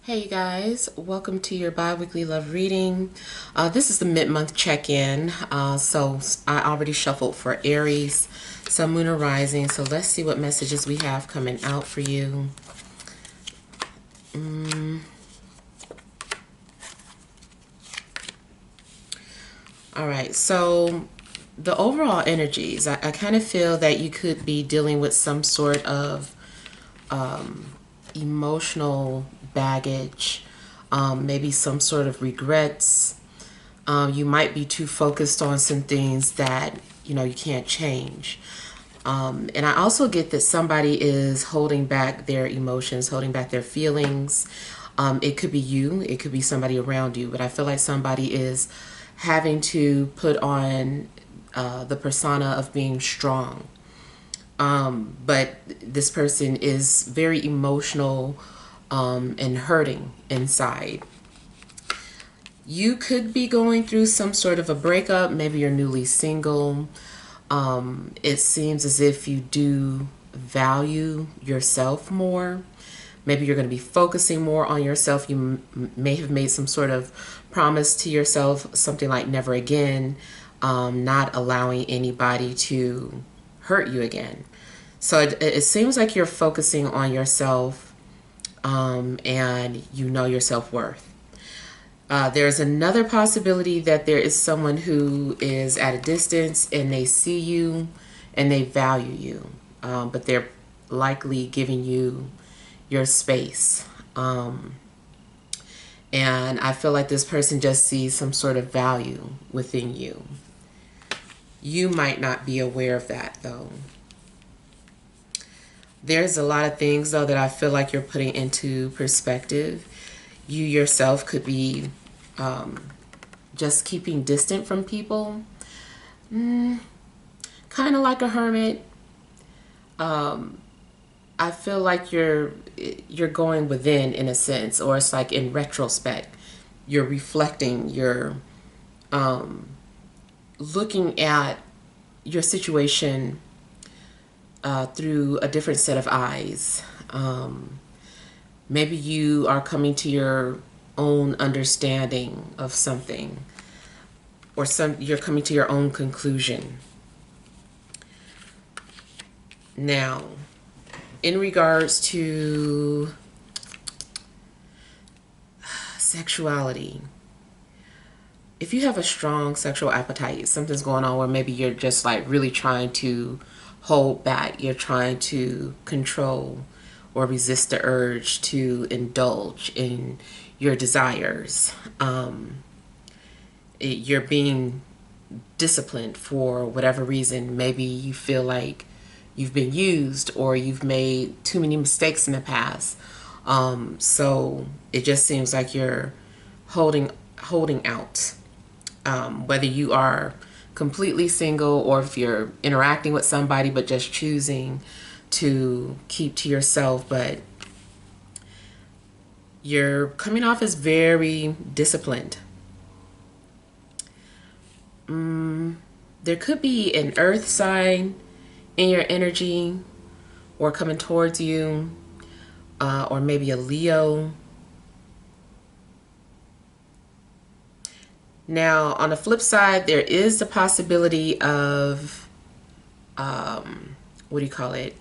Hey you guys, welcome to your bi-weekly love reading. This is the mid-month check-in. So I already shuffled for Aries, Sun, Moon, or Rising. So let's see what messages we have coming out for you. All right, so the overall energies, I kind of feel that you could be dealing with some sort of emotional baggage, maybe some sort of regrets. You might be too focused on some things that you can't change. And I also get that somebody is holding back their emotions, holding back their feelings. It could be you, it could be somebody around you, but I feel like somebody is having to put on the persona of being strong. But this person is very emotional and hurting inside. You could be going through some sort of a breakup. Maybe you're newly single. It seems as if you do value yourself more. Maybe you're going to be focusing more on yourself. You may have made some sort of promise to yourself, something like never again, not allowing anybody to hurt you again. So it seems like you're focusing on yourself, and you know your self-worth. There's another possibility that there is someone who is at a distance and they see you and they value you, but they're likely giving you your space. And I feel like this person just sees some sort of value within you. You might not be aware of that, though. There's a lot of things, though, that I feel like you're putting into perspective. You yourself could be just keeping distant from people. Kind of like a hermit. I feel like you're going within, in a sense, or it's like in retrospect. You're reflecting, you're looking at your situation through a different set of eyes. Maybe you are coming to your own understanding of something, or you're coming to your own conclusion. Now, in regards to sexuality, if you have a strong sexual appetite, something's going on where maybe you're just like really trying to hold back, you're trying to control or resist the urge to indulge in your desires. You're being disciplined for whatever reason. Maybe you feel like you've been used or you've made too many mistakes in the past. So it just seems like you're holding out. Whether you are completely single or if you're interacting with somebody but just choosing to keep to yourself, but you're coming off as very disciplined. There could be an earth sign in your energy or coming towards you, or maybe a Leo. Now, on the flip side, there is the possibility of, what do you call it?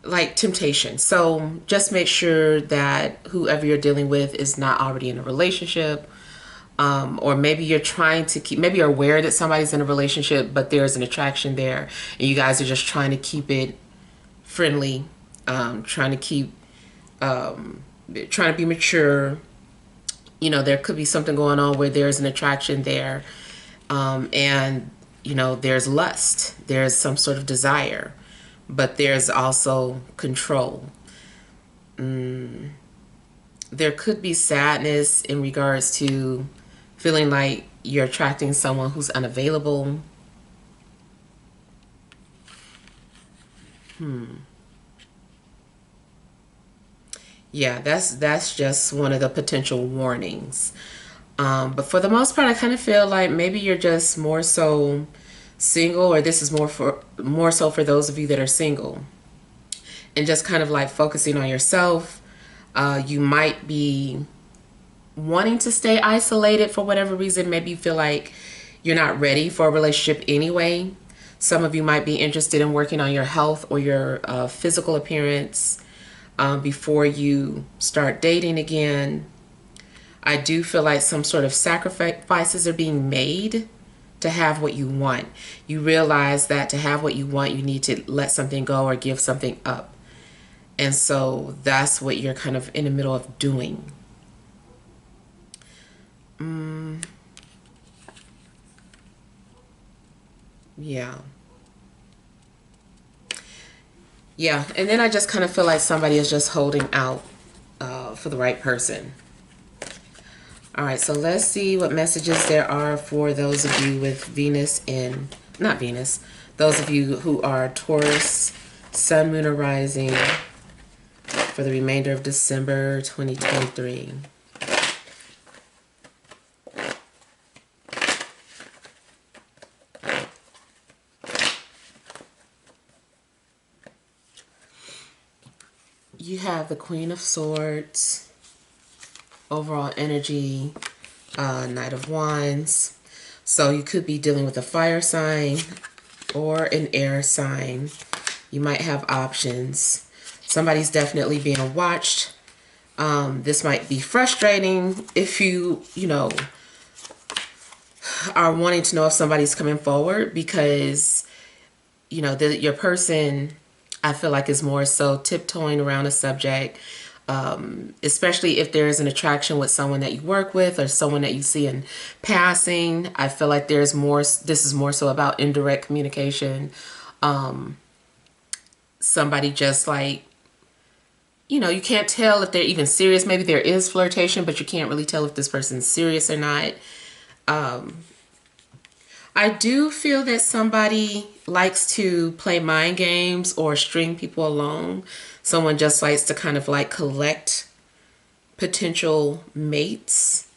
Like temptation. So just make sure that whoever you're dealing with is not already in a relationship. Or maybe you're trying to keep, maybe you're aware that somebody's in a relationship, but there's an attraction there and you guys are just trying to keep it friendly, trying to keep, trying to be mature. There could be something going on where there's an attraction there. And there's lust, there's some sort of desire, but there's also control. There could be sadness in regards to feeling like you're attracting someone who's unavailable. Yeah, that's just one of the potential warnings. But for the most part, I kind of feel like maybe you're just more so single, or this is more so for those of you that are single, and just kind of like focusing on yourself, You might be wanting to stay isolated for whatever reason. Maybe you feel like you're not ready for a relationship anyway. Some of you might be interested in working on your health or your physical appearance before you start dating again. I do feel like some sort of sacrifices are being made to have what you want. You realize that to have what you want, you need to let something go or give something up. And so that's what you're kind of in the middle of doing. Yeah. Yeah. And then I just kind of feel like somebody is just holding out for the right person. All right. So let's see what messages there are for those of you with Venus in, not Venus, those of you who are Taurus, Sun, Moon, or Rising for the remainder of December 2023. You have the Queen of Swords, overall energy, Knight of Wands. So you could be dealing with a fire sign or an air sign. You might have options. Somebody's definitely being watched. This might be frustrating if you are wanting to know if somebody's coming forward, because, your person, I feel like, is more so tiptoeing around a subject, especially if there is an attraction with someone that you work with or someone that you see in passing. I feel like there's more, this is more so about indirect communication. Somebody just like, you can't tell if they're even serious. Maybe there is flirtation, but you can't really tell if this person's serious or not. I do feel that somebody likes to play mind games or string people along. Someone just likes to kind of like collect potential mates.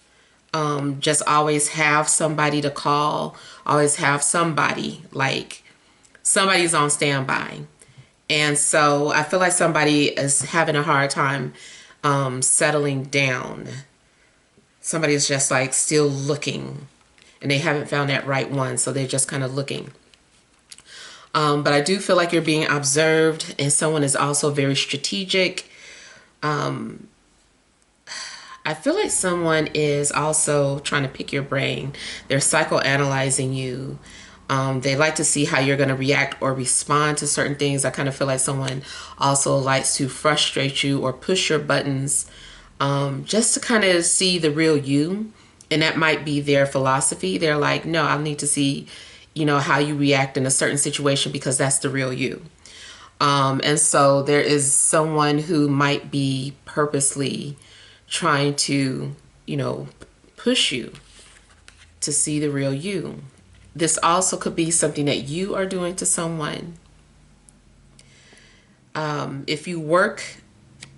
Just always have somebody to call. Always have somebody, like somebody's on standby. And so I feel like somebody is having a hard time settling down. Somebody is just like still looking, and they haven't found that right one, so they're just kind of looking. But I do feel like you're being observed, and someone is also very strategic. I feel like someone is also trying to pick your brain. They're psychoanalyzing you. They like to see how you're going to react or respond to certain things. I kind of feel like someone also likes to frustrate you or push your buttons, just to kind of see the real you. And that might be their philosophy. They're like, no, I need to see, how you react in a certain situation, because that's the real you. And so there is someone who might be purposely trying to, push you to see the real you. This also could be something that you are doing to someone. If you work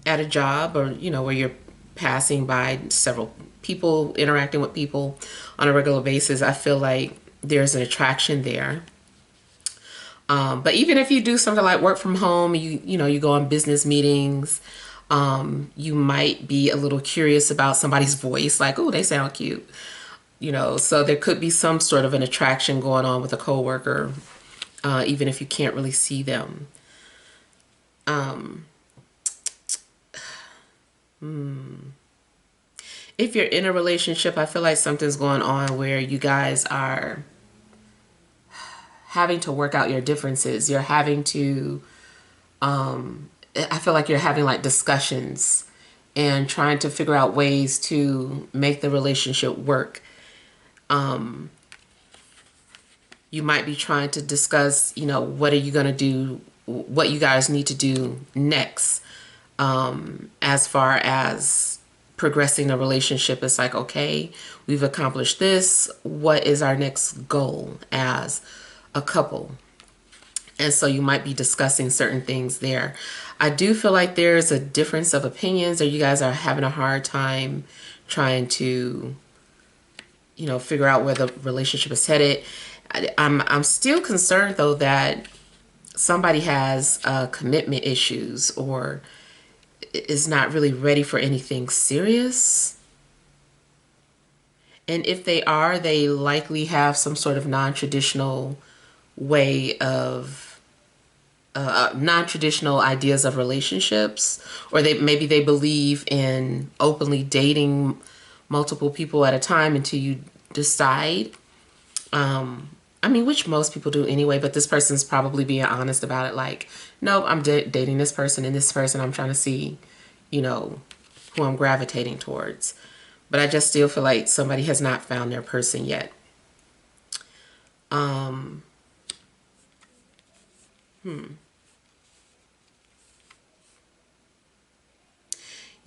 at a job, or, where you're passing by several people, interacting with people on a regular basis, I feel like there's an attraction there. But even if you do something like work from home, you go on business meetings, you might be a little curious about somebody's voice, like, oh, they sound cute. So there could be some sort of an attraction going on with a coworker, even if you can't really see them. If you're in a relationship, I feel like something's going on where you guys are having to work out your differences. You're having to, I feel like you're having like discussions and trying to figure out ways to make the relationship work. You might be trying to discuss, what are you going to do, what you guys need to do next, as far as progressing the relationship. It's like, okay, we've accomplished this. What is our next goal as a couple? And so you might be discussing certain things there. I do feel like there's a difference of opinions, or you guys are having a hard time trying to, figure out where the relationship is headed. I'm still concerned, though, that somebody has commitment issues, or is not really ready for anything serious. And if they are, they likely have some sort of non-traditional way of non-traditional ideas of relationships, or maybe they believe in openly dating multiple people at a time until you decide. I mean, which most people do anyway, but this person's probably being honest about it. Like, no, I'm dating this person, and this person I'm trying to see, you know, who I'm gravitating towards. But I just still feel like somebody has not found their person yet.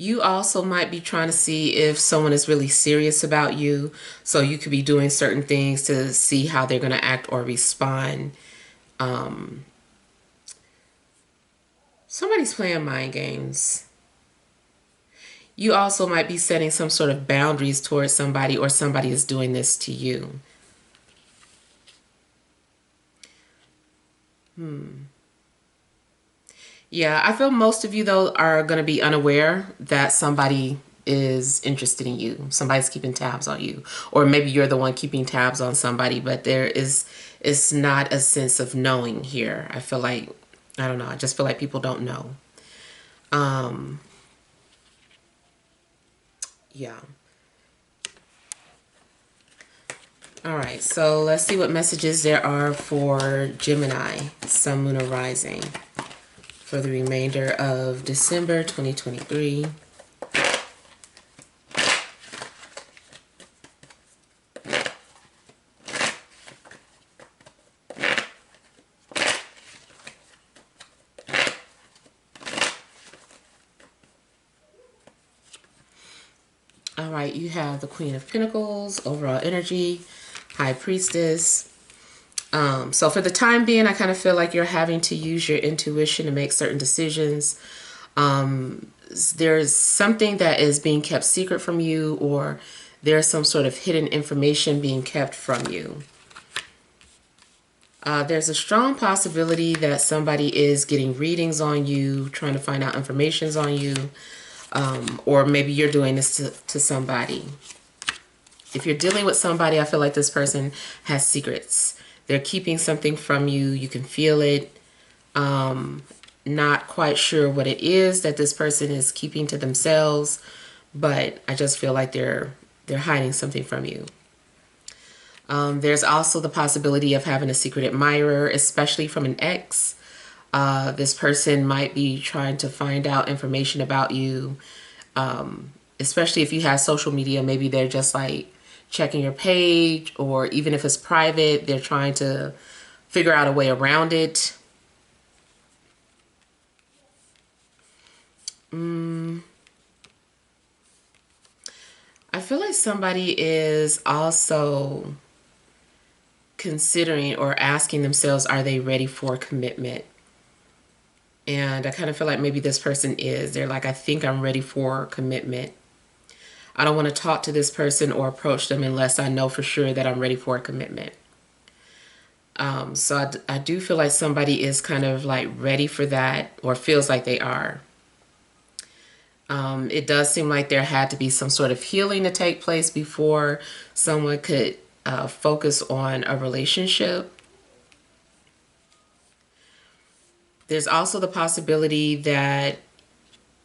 You also might be trying to see if someone is really serious about you. So you could be doing certain things to see how they're going to act or respond. Somebody's playing mind games. You also might be setting some sort of boundaries towards somebody, or somebody is doing this to you. Yeah, I feel most of you, though, are going to be unaware that somebody is interested in you. Somebody's keeping tabs on you. Or maybe you're the one keeping tabs on somebody, but it's not a sense of knowing here. I feel like, I don't know, I just feel like people don't know. Yeah. All right, so let's see what messages there are for Gemini, Sun, Moon, or Rising for the remainder of December 2023. All right, you have the Queen of Pentacles, overall energy, High Priestess. So for the time being, I kind of feel like you're having to use your intuition to make certain decisions. There's something that is being kept secret from you, or there's some sort of hidden information being kept from you. There's a strong possibility that somebody is getting readings on you, trying to find out information on you. Or maybe you're doing this to somebody. If you're dealing with somebody, I feel like this person has secrets. They're keeping something from you. You can feel it. Not quite sure what it is that this person is keeping to themselves, but I just feel like they're hiding something from you. There's also the possibility of having a secret admirer, especially from an ex. This person might be trying to find out information about you, especially if you have social media. Maybe they're just like checking your page, or even if it's private, they're trying to figure out a way around it. I feel like somebody is also considering or asking themselves, are they ready for commitment? And I kind of feel like maybe this person is. They're like, I think I'm ready for commitment. I don't want to talk to this person or approach them unless I know for sure that I'm ready for a commitment. So I do feel like somebody is kind of like ready for that, or feels like they are. It does seem like there had to be some sort of healing to take place before someone could focus on a relationship. There's also the possibility that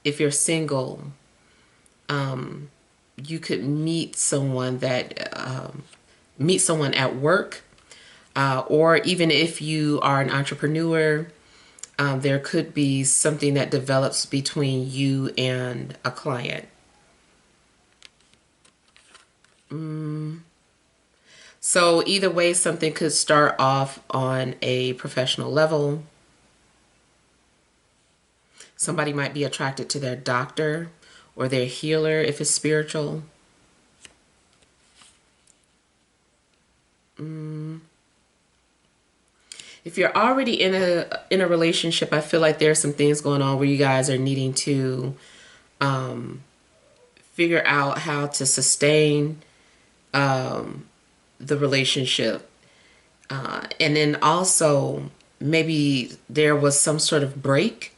if you're single, you could meet someone at work, or even if you are an entrepreneur, there could be something that develops between you and a client. So either way, something could start off on a professional level. Somebody might be attracted to their doctor or their healer if it's spiritual. If you're already in a relationship, I feel like there's some things going on where you guys are needing to figure out how to sustain the relationship. And then also maybe there was some sort of break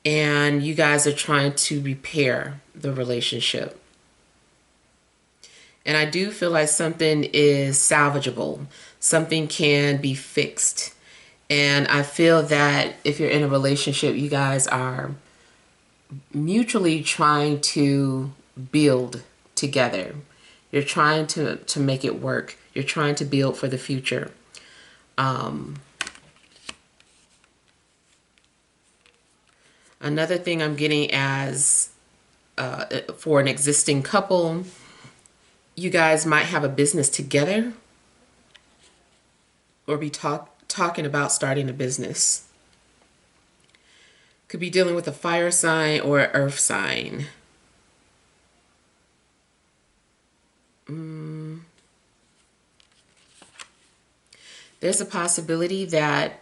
and you guys are trying to repair the relationship. And I do feel like something is salvageable. Something can be fixed. And I feel that if you're in a relationship, you guys are mutually trying to build together. You're trying to make it work. You're trying to build for the future. Another thing I'm getting as for an existing couple, you guys might have a business together or be talking about starting a business. Could be dealing with a fire sign or an earth sign. There's a possibility that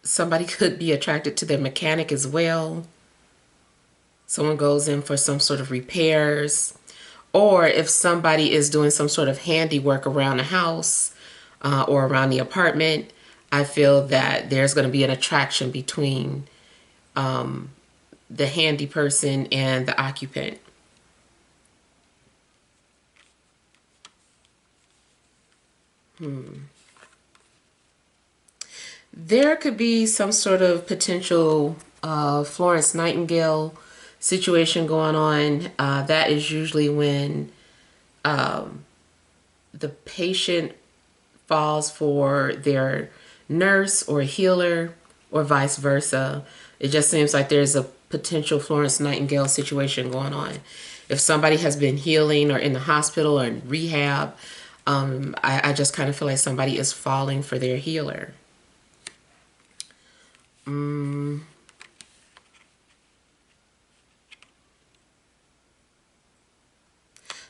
somebody could be attracted to their mechanic as well. Someone goes in for some sort of repairs. Or if somebody is doing some sort of handiwork around the house or around the apartment, I feel that there's going to be an attraction between the handy person and the occupant. There could be some sort of potential Florence Nightingale situation going on. That is usually when the patient falls for their nurse or healer or vice versa. It just seems like there's a potential Florence Nightingale situation going on. If somebody has been healing or in the hospital or in rehab, I just kind of feel like somebody is falling for their healer.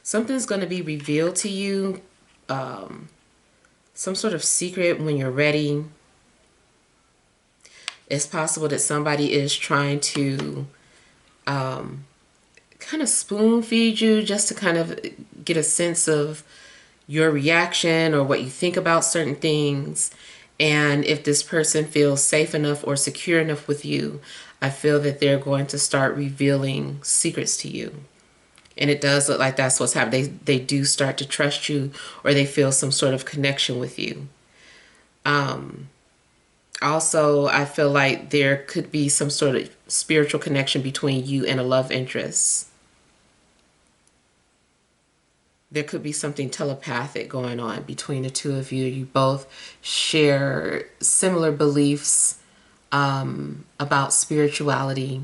Something's going to be revealed to you, some sort of secret when you're ready. It's possible that somebody is trying to kind of spoon feed you just to kind of get a sense of your reaction or what you think about certain things. And if this person feels safe enough or secure enough with you, I feel that they're going to start revealing secrets to you. And it does look like that's what's happening. They do start to trust you, or they feel some sort of connection with you. Also, I feel like there could be some sort of spiritual connection between you and a love interest. There could be something telepathic going on between the two of you. You both share similar beliefs about spirituality.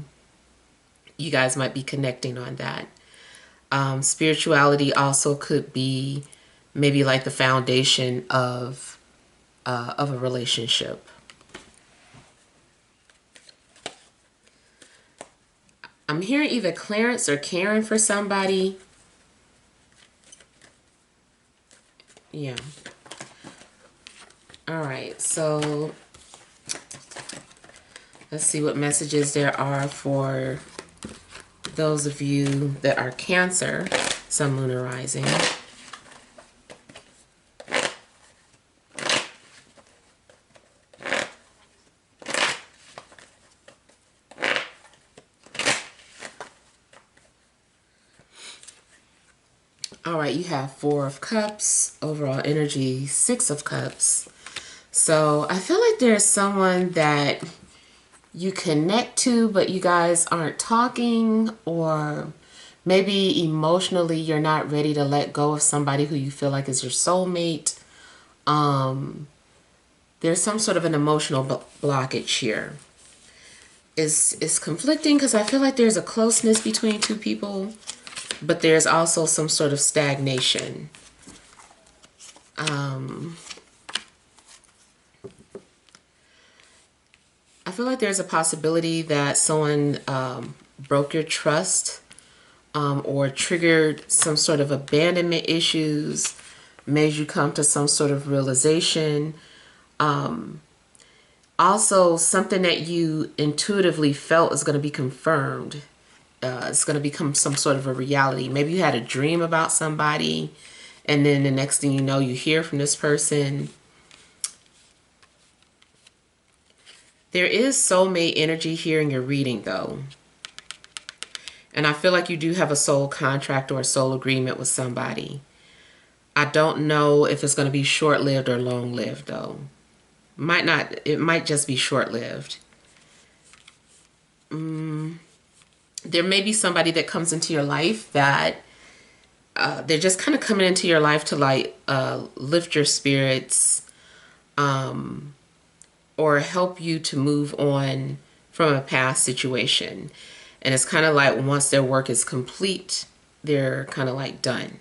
You guys might be connecting on that. Spirituality also could be maybe like the foundation of a relationship. I'm hearing either Clarence or Karen for somebody. Yeah. All right, so let's see what messages there are for those of you that are Cancer, Sun, Moon, or Rising. All right, you have Four of Cups, overall energy, Six of Cups. So I feel like there's someone that you connect to, but you guys aren't talking, or maybe emotionally you're not ready to let go of somebody who you feel like is your soulmate. There's some sort of an emotional blockage here. It's conflicting because I feel like there's a closeness between two people, but there's also some sort of stagnation. I feel like there's a possibility that someone broke your trust or triggered some sort of abandonment issues, made you come to some sort of realization. Also, something that you intuitively felt is going to be confirmed. It's going to become some sort of a reality. Maybe you had a dream about somebody, and then the next thing you know, you hear from this person. There is soulmate energy here in your reading, though. And I feel like you do have a soul contract or a soul agreement with somebody. I don't know if it's going to be short-lived or long-lived, though. Might not. It might just be short-lived. There may be somebody that comes into your life that they're just kind of coming into your life to like lift your spirits, or help you to move on from a past situation. And it's kind of like once their work is complete, they're kind of like done.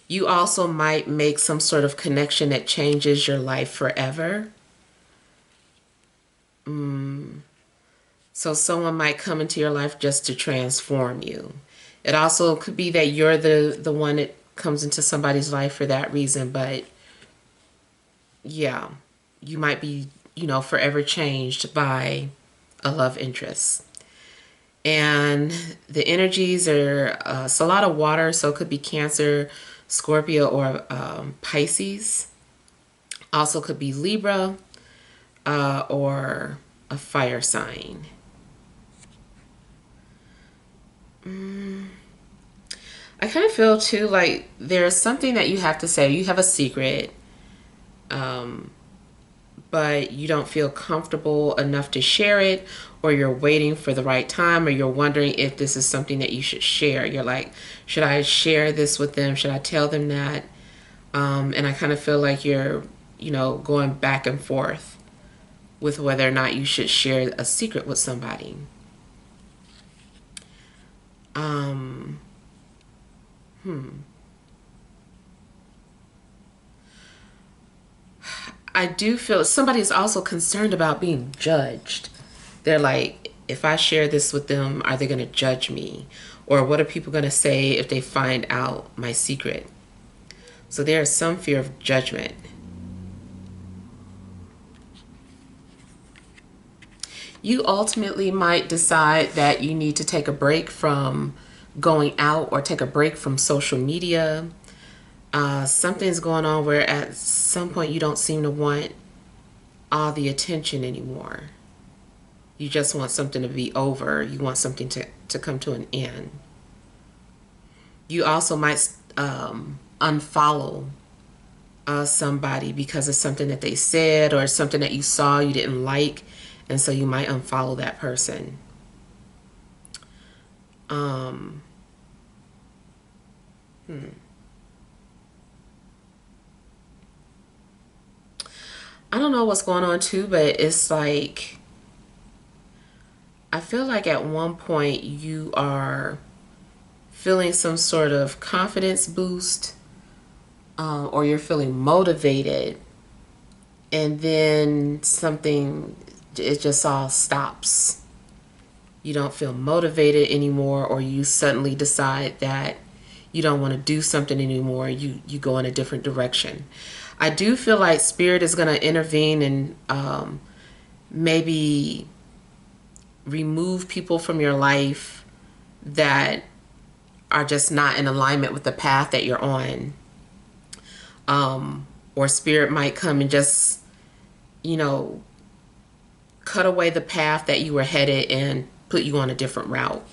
You also might make some sort of connection that changes your life forever. So someone might come into your life just to transform you. It also could be that you're the one that comes into somebody's life for that reason. But yeah, you might be, forever changed by a love interest. And the energies are, it's a lot of water, so it could be Cancer, Scorpio, or Pisces. Also could be Libra, or a fire sign. I kind of feel too like there's something that you have to say. You have a secret, but you don't feel comfortable enough to share it, or you're waiting for the right time, or you're wondering if this is something that you should share. You're like, should I share this with them? Should I tell them that? And I kind of feel like you're, going back and forth with whether or not you should share a secret with somebody. I do feel somebody's also concerned about being judged. They're like, if I share this with them, are they going to judge me? Or what are people going to say if they find out my secret? So there is some fear of judgment. You ultimately might decide that you need to take a break from going out or take a break from social media. Something's going on where at some point you don't seem to want all the attention anymore. You just want something to be over. You want something to come to an end. You also might unfollow somebody because of something that they said or something that you saw you didn't like, and so you might unfollow that person. I don't know what's going on too, but it's like I feel like at one point you are feeling some sort of confidence boost, or you're feeling motivated, and then something, it just all stops. You don't feel motivated anymore, or you suddenly decide that you don't want to do something anymore. You go in a different direction. I do feel like Spirit is going to intervene and maybe remove people from your life that are just not in alignment with the path that you're on. Or Spirit might come and just, cut away the path that you were headed and put you on a different route.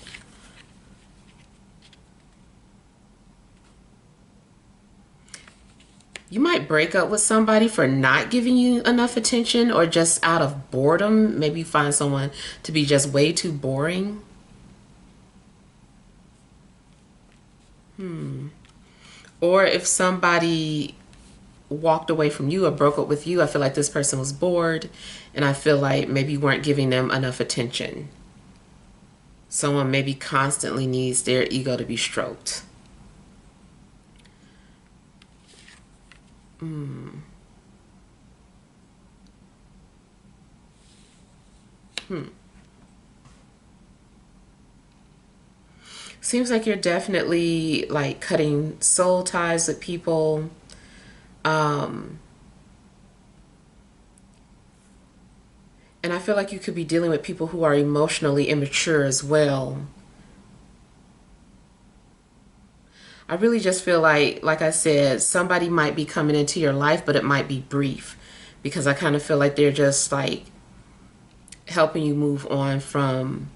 You might break up with somebody for not giving you enough attention, or just out of boredom. Maybe you find someone to be just way too boring. Or if somebody walked away from you or broke up with you, I feel like this person was bored, and I feel like maybe you weren't giving them enough attention. Someone maybe constantly needs their ego to be stroked. Seems like you're definitely like cutting soul ties with people. And I feel like you could be dealing with people who are emotionally immature as well. I really just feel like I said, somebody might be coming into your life, but it might be brief. because I kind of feel like they're just like helping you move on from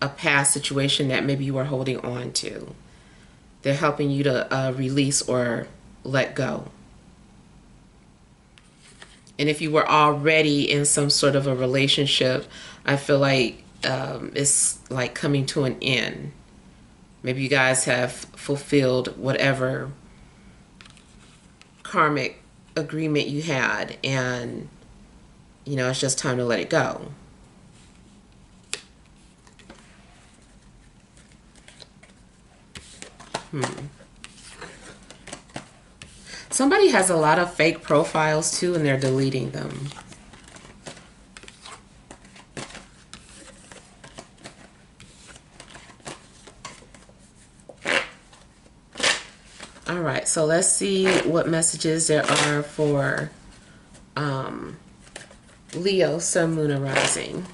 a past situation that maybe you were holding on to. They're helping you to release or let go. And if you were already in some sort of a relationship, I feel like it's like coming to an end. Maybe you guys have fulfilled whatever karmic agreement you had, and you know, it's just time to let it go. Somebody has a lot of fake profiles too, and they're deleting them. All right, so let's see what messages there are for Leo, Sun, Moon, and Rising.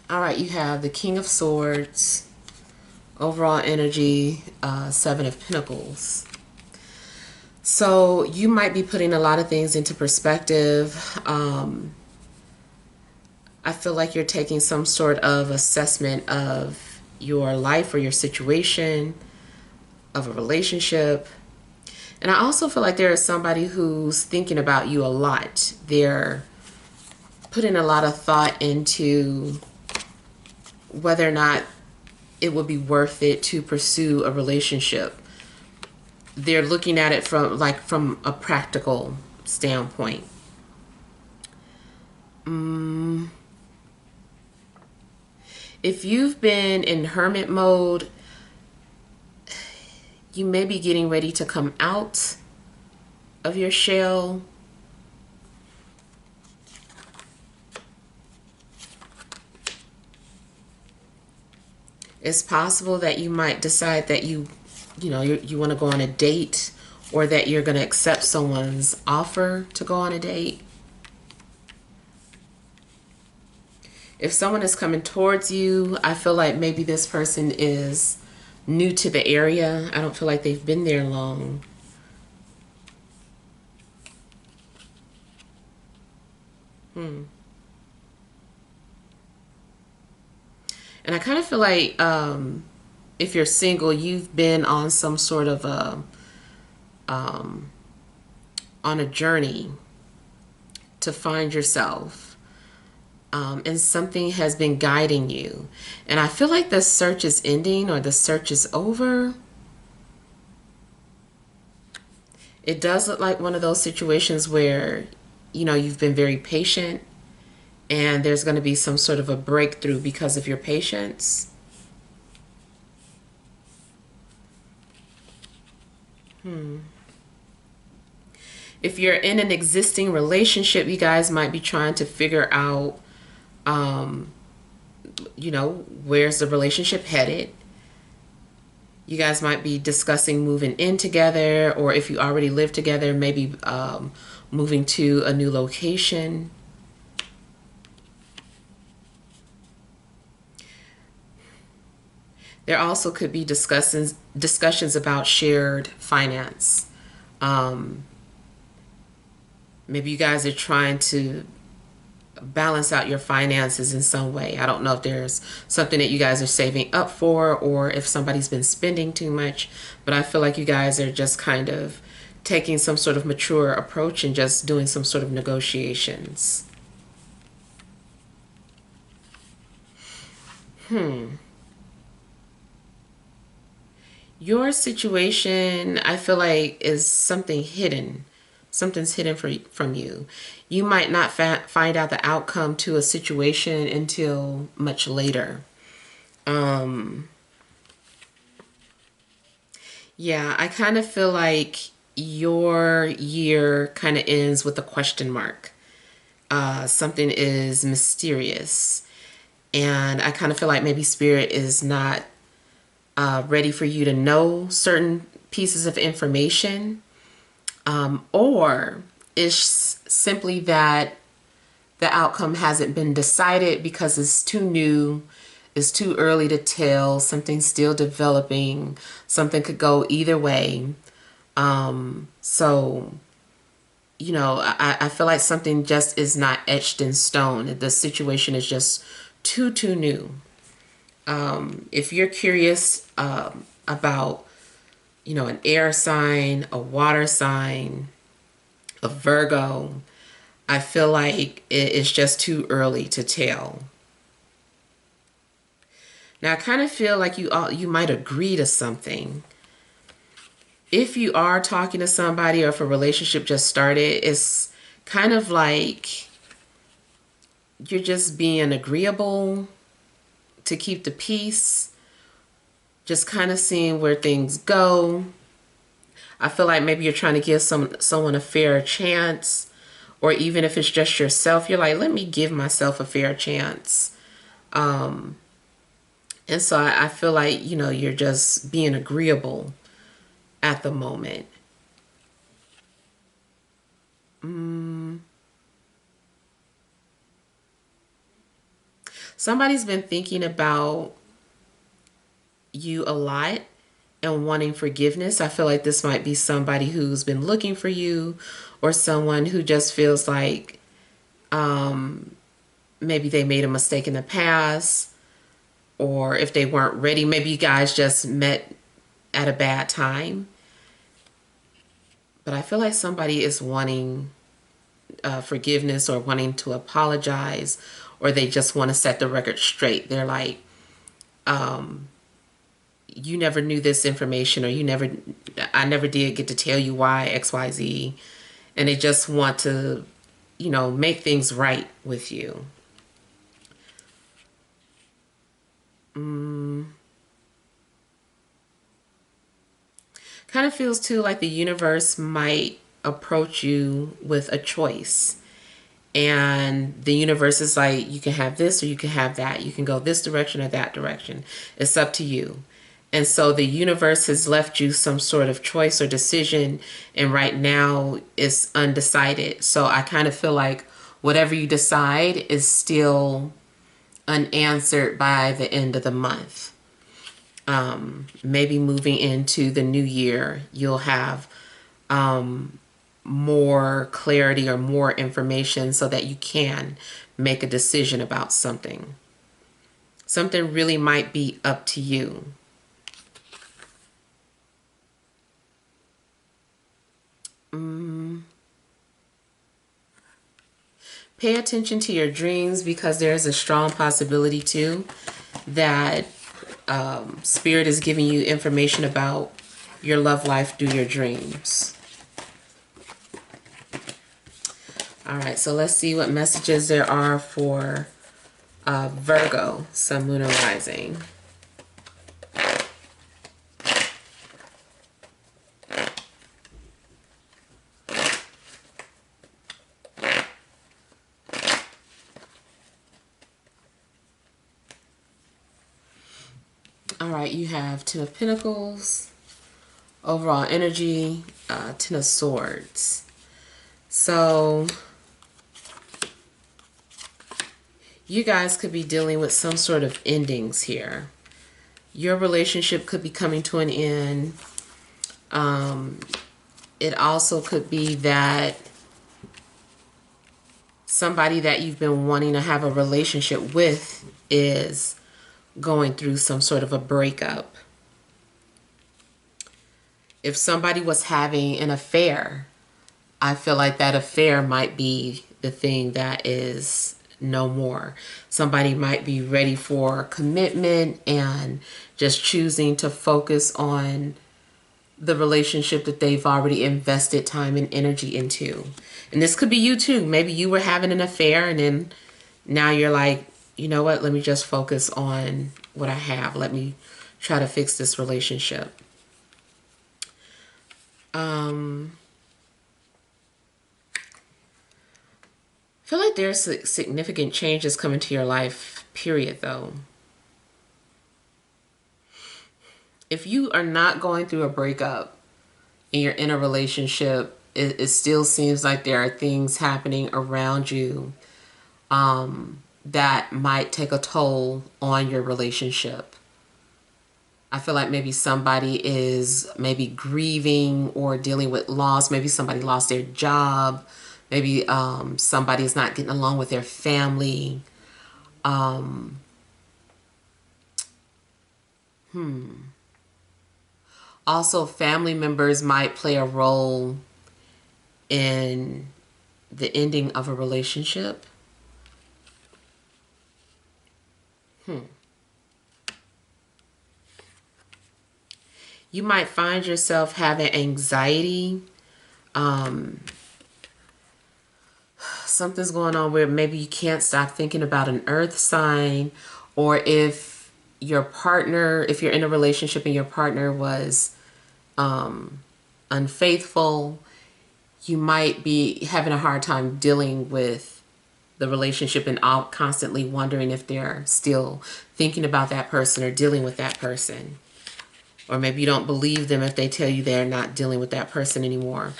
All right, you have the King of Swords, overall energy, Seven of Pentacles. So you might be putting a lot of things into perspective. I feel like you're taking some sort of assessment of your life or your situation, of a relationship. And I also feel like there is somebody who's thinking about you a lot. They're putting a lot of thought into whether or not it would be worth it to pursue a relationship. They're looking at it from a practical standpoint. If you've been in hermit mode, you may be getting ready to come out of your shell. It's possible that you might decide that you want to go on a date, or that you're going to accept someone's offer to go on a date. If someone is coming towards you, I feel like maybe this person is new to the area. I don't feel like they've been there long. And I kind of feel like if you're single, you've been on some sort of on a journey to find yourself. And something has been guiding you. And I feel like the search is ending, or the search is over. It does look like one of those situations where, you know, you've been very patient, and there's going to be some sort of a breakthrough because of your patience. If you're in an existing relationship, you guys might be trying to figure out you know, where's the relationship headed? You guys might be discussing moving in together, or if you already live together, maybe moving to a new location. There also could be discussions about shared finance. Maybe you guys are trying to balance out your finances in some way. I don't know if there's something that you guys are saving up for, or if somebody's been spending too much, but I feel like you guys are just kind of taking some sort of mature approach and just doing some sort of negotiations. Your situation, I feel like, is something hidden. Something's hidden from you. You might not find out the outcome to a situation until much later. Yeah, I kind of feel like your year kind of ends with a question mark. Something is mysterious. And I kind of feel like maybe Spirit is not ready for you to know certain pieces of information. Or It's simply that the outcome hasn't been decided because it's too new. It's too early to tell. Something's still developing. Something could go either way. So, you know, I feel like something just is not etched in stone. The situation is just too new. If you're curious about, you know, an air sign, a water sign, a Virgo, I feel like it's just too early to tell. Now, I kind of feel like you might agree to something. If you are talking to somebody or if a relationship just started, it's kind of like you're just being agreeable to keep the peace, just kind of seeing where things go. I feel like maybe you're trying to give someone a fair chance, or even if it's just yourself, you're like, let me give myself a fair chance. And so I feel like, you know, you're just being agreeable at the moment. Somebody's been thinking about you a lot and wanting forgiveness. I feel like this might be somebody who's been looking for you, or someone who just feels like maybe they made a mistake in the past, or if they weren't ready, maybe you guys just met at a bad time. But I feel like somebody is wanting forgiveness or wanting to apologize, or they just want to set the record straight. They're like, you never knew this information, or I never did get to tell you why XYZ. And they just want to, you know, make things right with you. Kind of feels too like the universe might approach you with a choice. And the universe is like, you can have this or you can have that. You can go this direction or that direction. It's up to you. And so the universe has left you some sort of choice or decision, and right now it's undecided. So I kind of feel like whatever you decide is still unanswered by the end of the month. Maybe moving into the new year, you'll have more clarity or more information so that you can make a decision about something. Something really might be up to you. Pay attention to your dreams, because there's a strong possibility too that Spirit is giving you information about your love life through your dreams. All right, so let's see what messages there are for Virgo, Sun, Moon, and Rising. All right, you have Ten of Pentacles, overall energy, Ten of Swords. So you guys could be dealing with some sort of endings here. Your relationship could be coming to an end. It also could be that somebody that you've been wanting to have a relationship with is going through some sort of a breakup. If somebody was having an affair, I feel like that affair might be the thing that is no more. Somebody might be ready for commitment and just choosing to focus on the relationship that they've already invested time and energy into. And this could be you too. Maybe you were having an affair and then now you're like, you know what, let me just focus on what I have. Let me try to fix this relationship. I feel like there's significant changes coming to your life, period, though. If you are not going through a breakup and you're in a relationship, it still seems like there are things happening around you that might take a toll on your relationship. I feel like maybe somebody is maybe grieving or dealing with loss. Maybe somebody lost their job. Maybe somebody is not getting along with their family. Also, family members might play a role in the ending of a relationship. You might find yourself having anxiety. Something's going on where maybe you can't stop thinking about an earth sign, or if your partner, if you're in a relationship and your partner was unfaithful, you might be having a hard time dealing with the relationship and constantly wondering if they're still thinking about that person or dealing with that person. Or maybe you don't believe them if they tell you they're not dealing with that person anymore.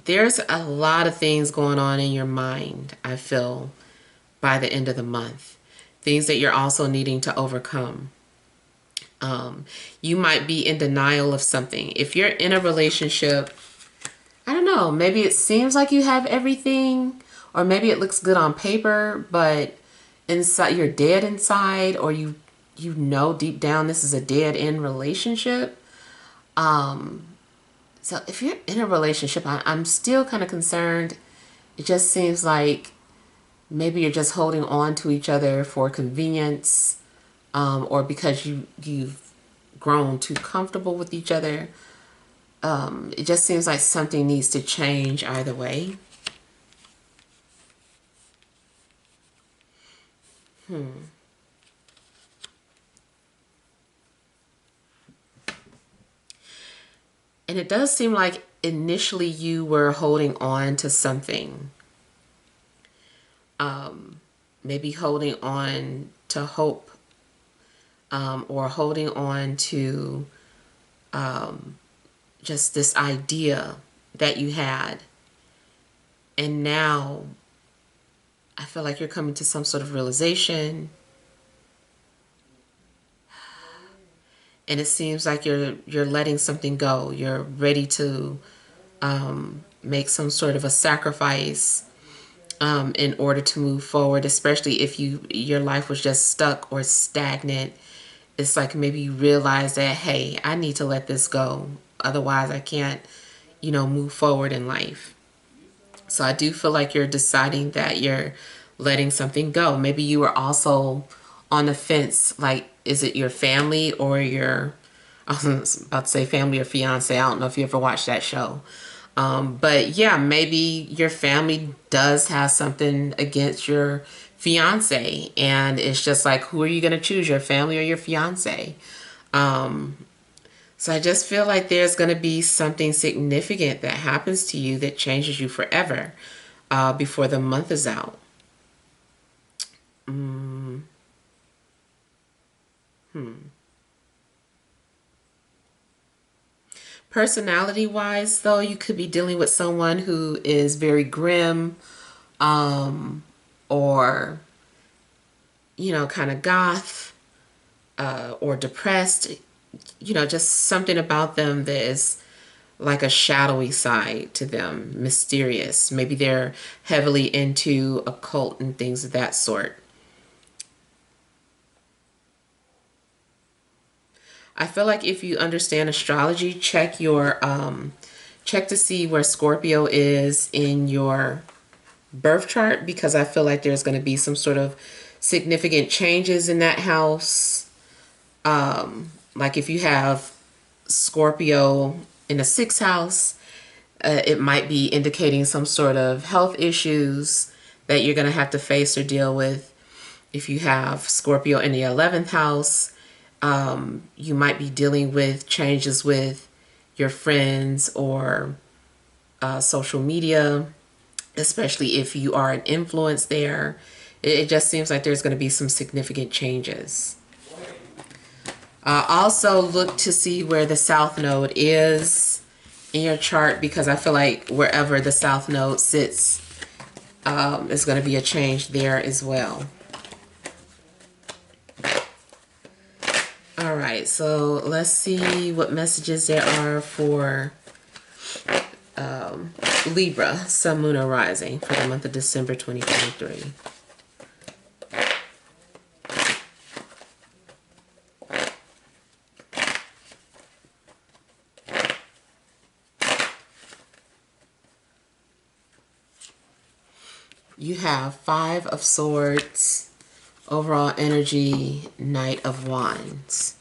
There's a lot of things going on in your mind, I feel, by the end of the month. Things that you're also needing to overcome. You might be in denial of something. If you're in a relationship, I don't know, maybe it seems like you have everything, or maybe it looks good on paper, but inside you're dead inside, or you know deep down this is a dead end relationship. So if you're in a relationship, I'm still kind of concerned. It just seems like maybe you're just holding on to each other for convenience, or because you've grown too comfortable with each other. It just seems like something needs to change either way. And it does seem like initially you were holding on to something. Maybe holding on to hope, or holding on to just this idea that you had. And now I feel like you're coming to some sort of realization. And it seems like you're letting something go. You're ready to make some sort of a sacrifice in order to move forward, especially if your life was just stuck or stagnant. It's like maybe you realize that, hey, I need to let this go. Otherwise, I can't, move forward in life. So I do feel like you're deciding that you're letting something go. Maybe you were also on the fence, like, is it your family or I was about to say family or fiance. I don't know if you ever watched that show. But yeah, maybe your family does have something against your fiance, and it's just like, who are you going to choose, your family or your fiance? So I just feel like there's going to be something significant that happens to you that changes you forever before the month is out. Personality-wise, though, you could be dealing with someone who is very grim, or, kind of goth, or depressed. Just something about them that is like a shadowy side to them, mysterious. Maybe they're heavily into occult and things of that sort. I feel like if you understand astrology, check to see where Scorpio is in your birth chart, because I feel like there's going to be some sort of significant changes in that house. Like if you have Scorpio in the sixth house, it might be indicating some sort of health issues that you're going to have to face or deal with. If you have Scorpio in the 11th house, you might be dealing with changes with your friends or social media, especially if you are an influence there. It just seems like there's going to be some significant changes. Also look to see where the South Node is in your chart, because I feel like wherever the South Node sits, is going to be a change there as well. All right, so let's see what messages there are for Libra, Sun, Moon, or Rising for the month of December 2023. You have Five of Swords, overall energy, Knight of Wands.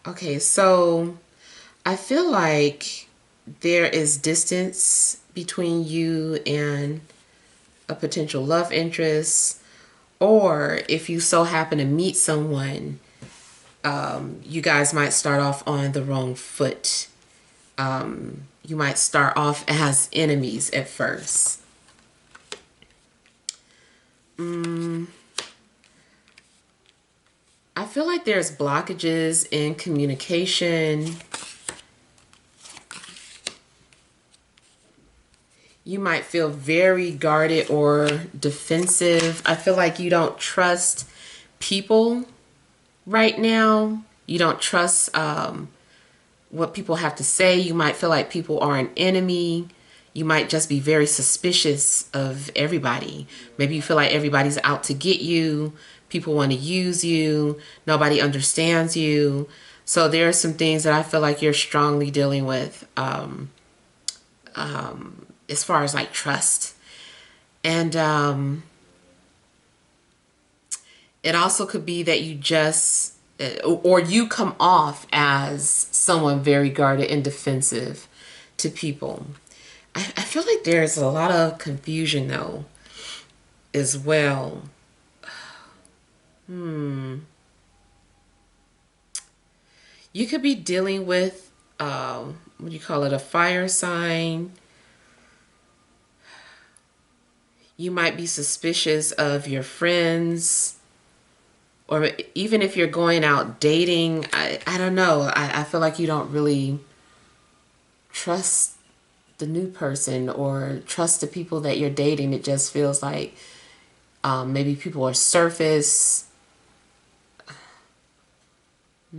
Okay, so I feel like there is distance between you and a potential love interest, or if you so happen to meet someone, you guys might start off on the wrong foot. You might start off as enemies at first. I feel like there's blockages in communication. You might feel very guarded or defensive. I feel like you don't trust people right now. You don't trust what people have to say. You might feel like people are an enemy. You might just be very suspicious of everybody. Maybe you feel like everybody's out to get you. People want to use you. Nobody understands you. So there are some things that I feel like you're strongly dealing with as far as like trust. And it also could be that you just, or you come off as someone very guarded and defensive to people. I feel like there's a lot of confusion though as well. You could be dealing with, what do you call it, a fire sign. You might be suspicious of your friends, or even if you're going out dating, I don't know. I feel like you don't really trust the new person or trust the people that you're dating. It just feels like maybe people are surface. I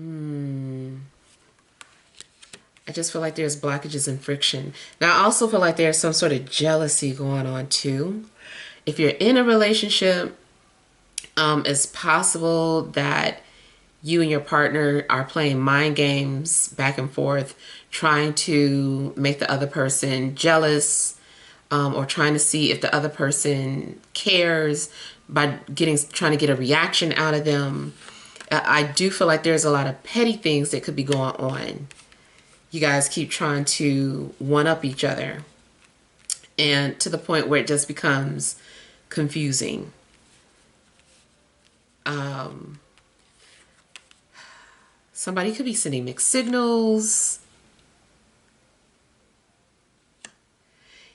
just feel like there's blockages and friction. Now, I also feel like there's some sort of jealousy going on too. If you're in a relationship, it's possible that you and your partner are playing mind games back and forth, trying to make the other person jealous, or trying to see if the other person cares by trying to get a reaction out of them. I do feel like there's a lot of petty things that could be going on. You guys keep trying to one-up each other, and to the point where it just becomes confusing. Somebody could be sending mixed signals.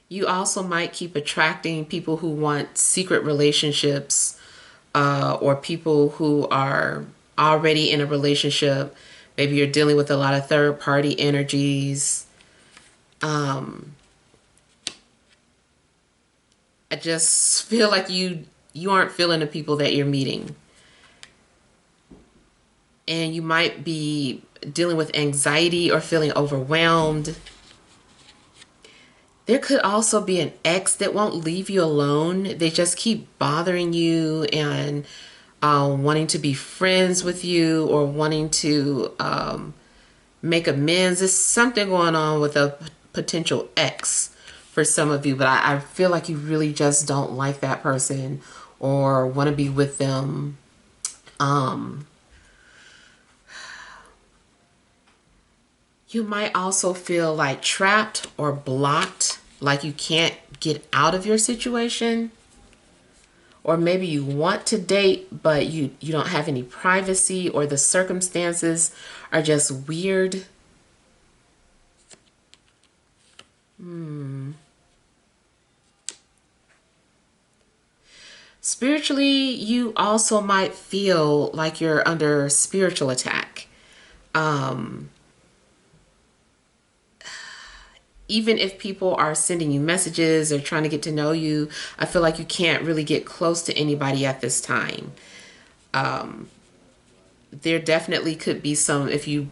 You also might keep attracting people who want secret relationships, or people who are already in a relationship. Maybe you're dealing with a lot of third-party energies. I just feel like you aren't feeling the people that you're meeting. And you might be dealing with anxiety or feeling overwhelmed. There could also be an ex that won't leave you alone. They just keep bothering you and wanting to be friends with you, or wanting to make amends. There's something going on with a potential ex for some of you, but I feel like you really just don't like that person or want to be with them. You might also feel like trapped or blocked, like you can't get out of your situation. Or maybe you want to date, but you don't have any privacy, or the circumstances are just weird. Spiritually, you also might feel like you're under spiritual attack. even if people are sending you messages or trying to get to know you, I feel like you can't really get close to anybody at this time. There definitely could be some, if you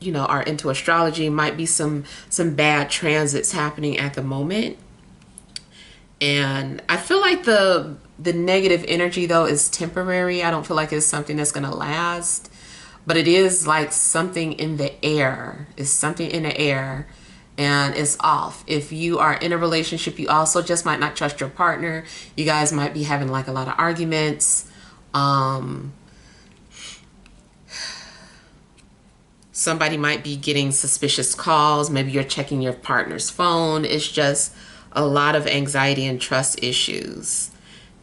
know, are into astrology, might be some bad transits happening at the moment. And I feel like the negative energy though is temporary. I don't feel like it's something that's going to last, but it is like something in the air. It's something in the air and it's off. If you are in a relationship, you also just might not trust your partner. You guys might be having like a lot of arguments. Somebody might be getting suspicious calls. Maybe you're checking your partner's phone. It's just a lot of anxiety and trust issues.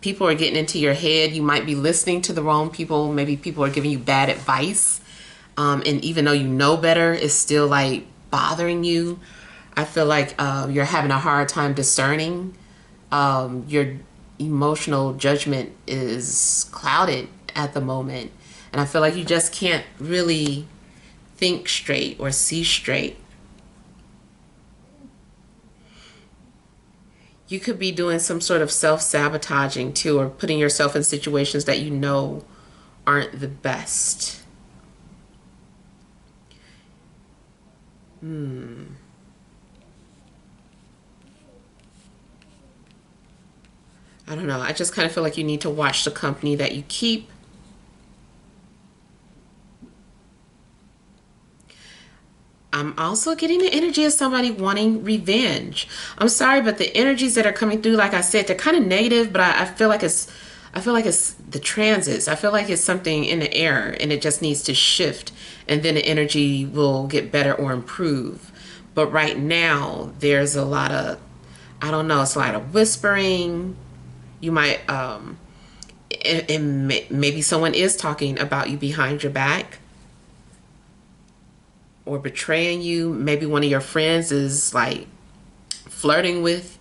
People are getting into your head. You might be listening to the wrong people. Maybe people are giving you bad advice. And even though you know better, it's still like bothering you. I feel like you're having a hard time discerning. Your emotional judgment is clouded at the moment. And I feel like you just can't really think straight or see straight. You could be doing some sort of self-sabotaging too, or putting yourself in situations that you know aren't the best. I don't know. I just kind of feel like you need to watch the company that you keep. I'm also getting the energy of somebody wanting revenge. I'm sorry, but the energies that are coming through, like I said, they're kind of negative, but I feel like it's the transits. I feel like it's something in the air and it just needs to shift and then the energy will get better or improve. But right now there's a lot of, I don't know, it's a lot of whispering. You might and maybe someone is talking about you behind your back or betraying you. Maybe one of your friends is like flirting with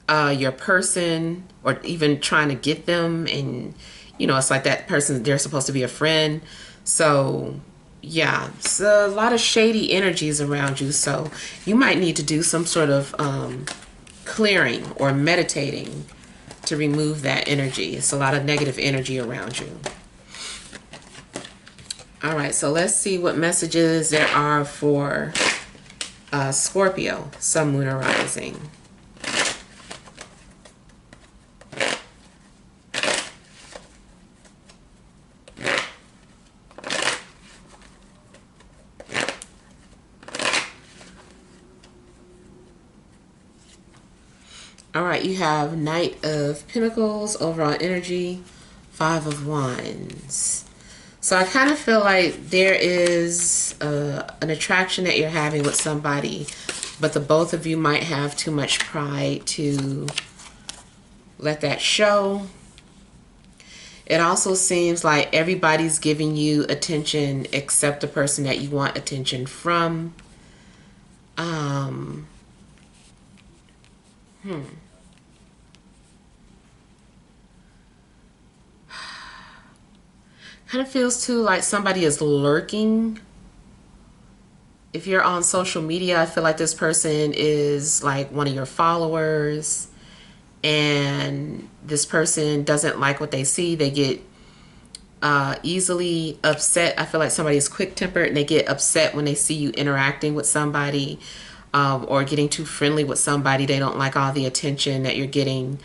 your person or even trying to get them, and you know, it's like that person, they're supposed to be a friend. So yeah, it's a lot of shady energies around you, so you might need to do some sort of clearing or meditating to remove that energy. It's a lot of negative energy around you. All right, so let's see what messages there are for Scorpio, Sun, Moon, or Rising. All right, you have Knight of Pentacles, overall energy, Five of Wands. So I kind of feel like there is an attraction that you're having with somebody, but the both of you might have too much pride to let that show. It also seems like everybody's giving you attention except the person that you want attention from. Kind of feels too like somebody is lurking. If you're on social media, I feel like this person is like one of your followers, and this person doesn't like what they see. They get easily upset. I feel like somebody is quick-tempered and they get upset when they see you interacting with somebody or getting too friendly with somebody. They don't like all the attention that you're getting.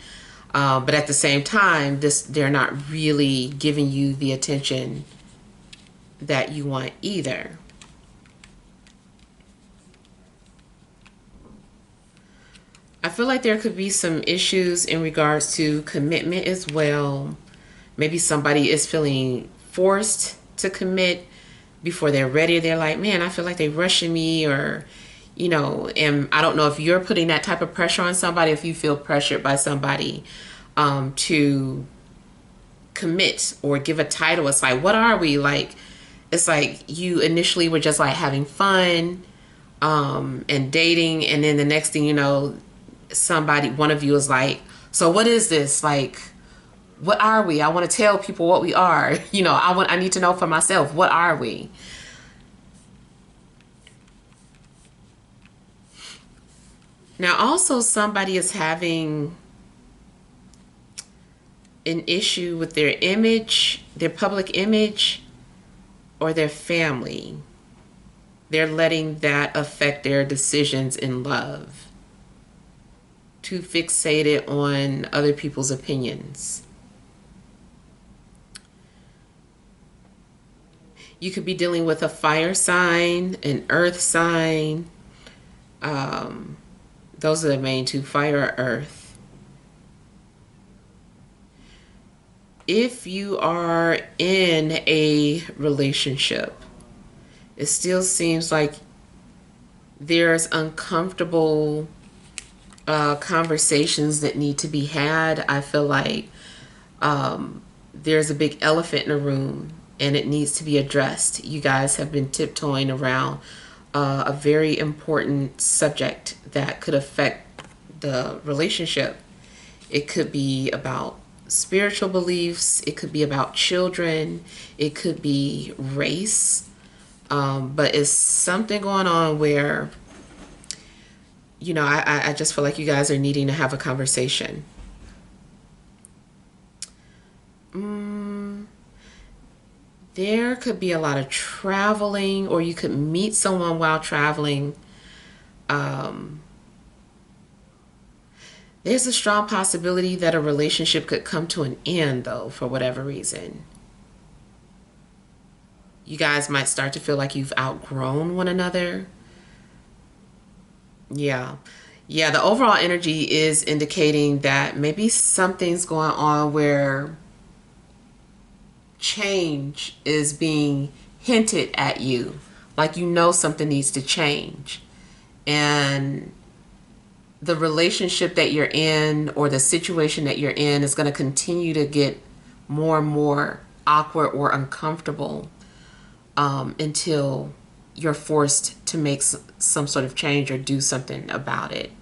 But at the same time, they're not really giving you the attention that you want either. I feel like there could be some issues in regards to commitment as well. Maybe somebody is feeling forced to commit before they're ready. They're like, man, I feel like they're rushing me, or, you know, and I don't know if you're putting that type of pressure on somebody, if you feel pressured by somebody to commit or give a title. It's like, what are we? Like, it's like you initially were just like having fun and dating, and then the next thing you know, one of you is like, so what is this? Like, what are we? I want to tell people what we are. You know, I need to know for myself, what are we? Now, also somebody is having an issue with their image, their public image, or their family. They're letting that affect their decisions in love. Too fixated on other people's opinions. You could be dealing with a fire sign, an earth sign. Those are the main two, fire or earth. If you are in a relationship, it still seems like there's uncomfortable conversations that need to be had. I feel like there's a big elephant in the room and it needs to be addressed. You guys have been tiptoeing around a very important subject that could affect the relationship. It could be about spiritual beliefs, it could be about children, it could be race, but it's something going on where, you know, I just feel like you guys are needing to have a conversation. There could be a lot of traveling, or you could meet someone while traveling. There's a strong possibility that a relationship could come to an end, though, for whatever reason. You guys might start to feel like you've outgrown one another. Yeah. Yeah, the overall energy is indicating that maybe something's going on where change is being hinted at you, like you know something needs to change, and the relationship that you're in or the situation that you're in is going to continue to get more and more awkward or uncomfortable until you're forced to make some sort of change or do something about it.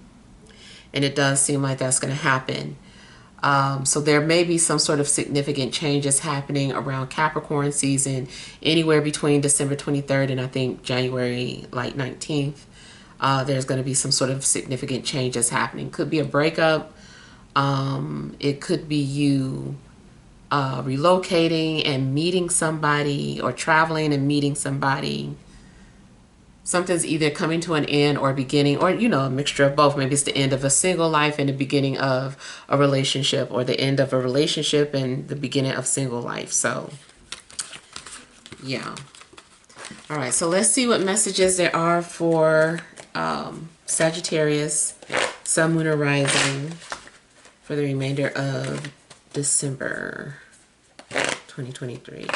And it does seem like that's going to happen. So there may be some sort of significant changes happening around Capricorn season, anywhere between December 23rd and I think January like 19th. There's going to be some sort of significant changes happening. Could be a breakup. It could be you relocating and meeting somebody, or traveling and meeting somebody. Something's either coming to an end or beginning, or, you know, a mixture of both. Maybe it's the end of a single life and the beginning of a relationship, or the end of a relationship and the beginning of single life. So, yeah. All right, so let's see what messages there are for Sagittarius, Sun, Moon, or Rising for the remainder of December 2023.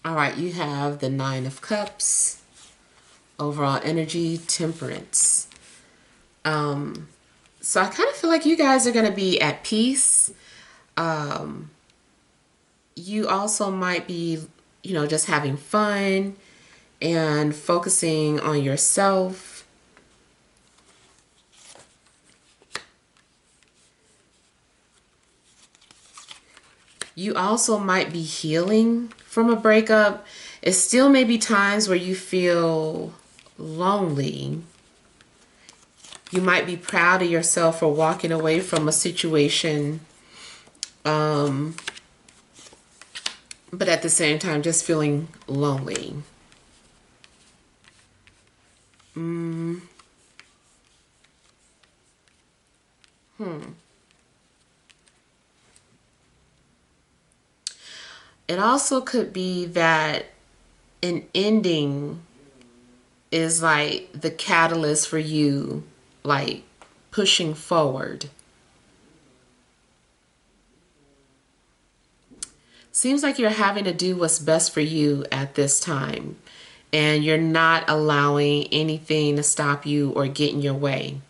All right, you have the Nine of Cups, overall energy, Temperance. So I kind of feel like you guys are going to be at peace. You also might be, you know, just having fun and focusing on yourself. You also might be healing from a breakup. It still may be times where you feel lonely. You might be proud of yourself for walking away from a situation, but at the same time just feeling lonely. It also could be that an ending is like the catalyst for you, like pushing forward. Seems like you're having to do what's best for you at this time, and you're not allowing anything to stop you or get in your way.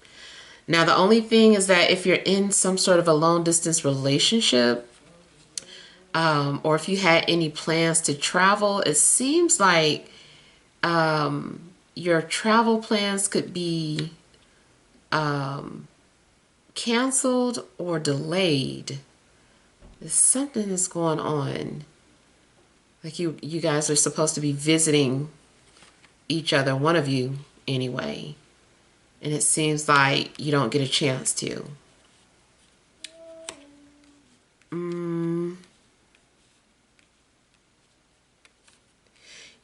Now, the only thing is that if you're in some sort of a long distance relationship, or if you had any plans to travel, it seems like your travel plans could be canceled or delayed. There's something that's going on. Like you guys are supposed to be visiting each other, one of you anyway. And it seems like you don't get a chance to.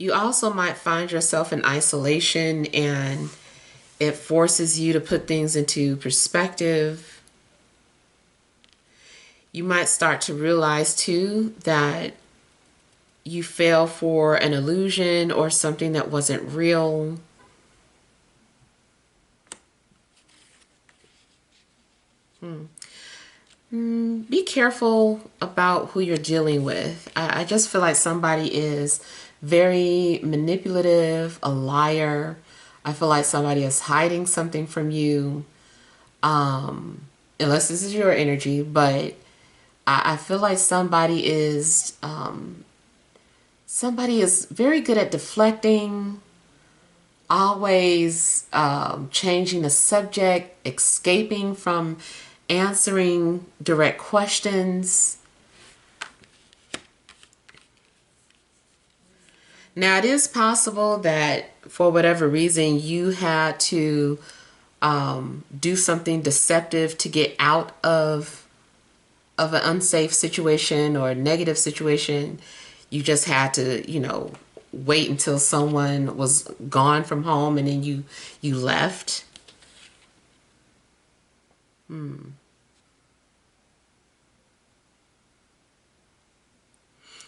You also might find yourself in isolation, and it forces you to put things into perspective. You might start to realize too that you fell for an illusion or something that wasn't real. Be careful about who you're dealing with. I just feel like somebody is very manipulative, a liar. I feel like somebody is hiding something from you. Unless this is your energy, but I feel like somebody is very good at deflecting, always changing the subject, escaping from answering direct questions. Now, it is possible that for whatever reason you had to do something deceptive to get out of an unsafe situation or a negative situation. You just had to, wait until someone was gone from home and then you left.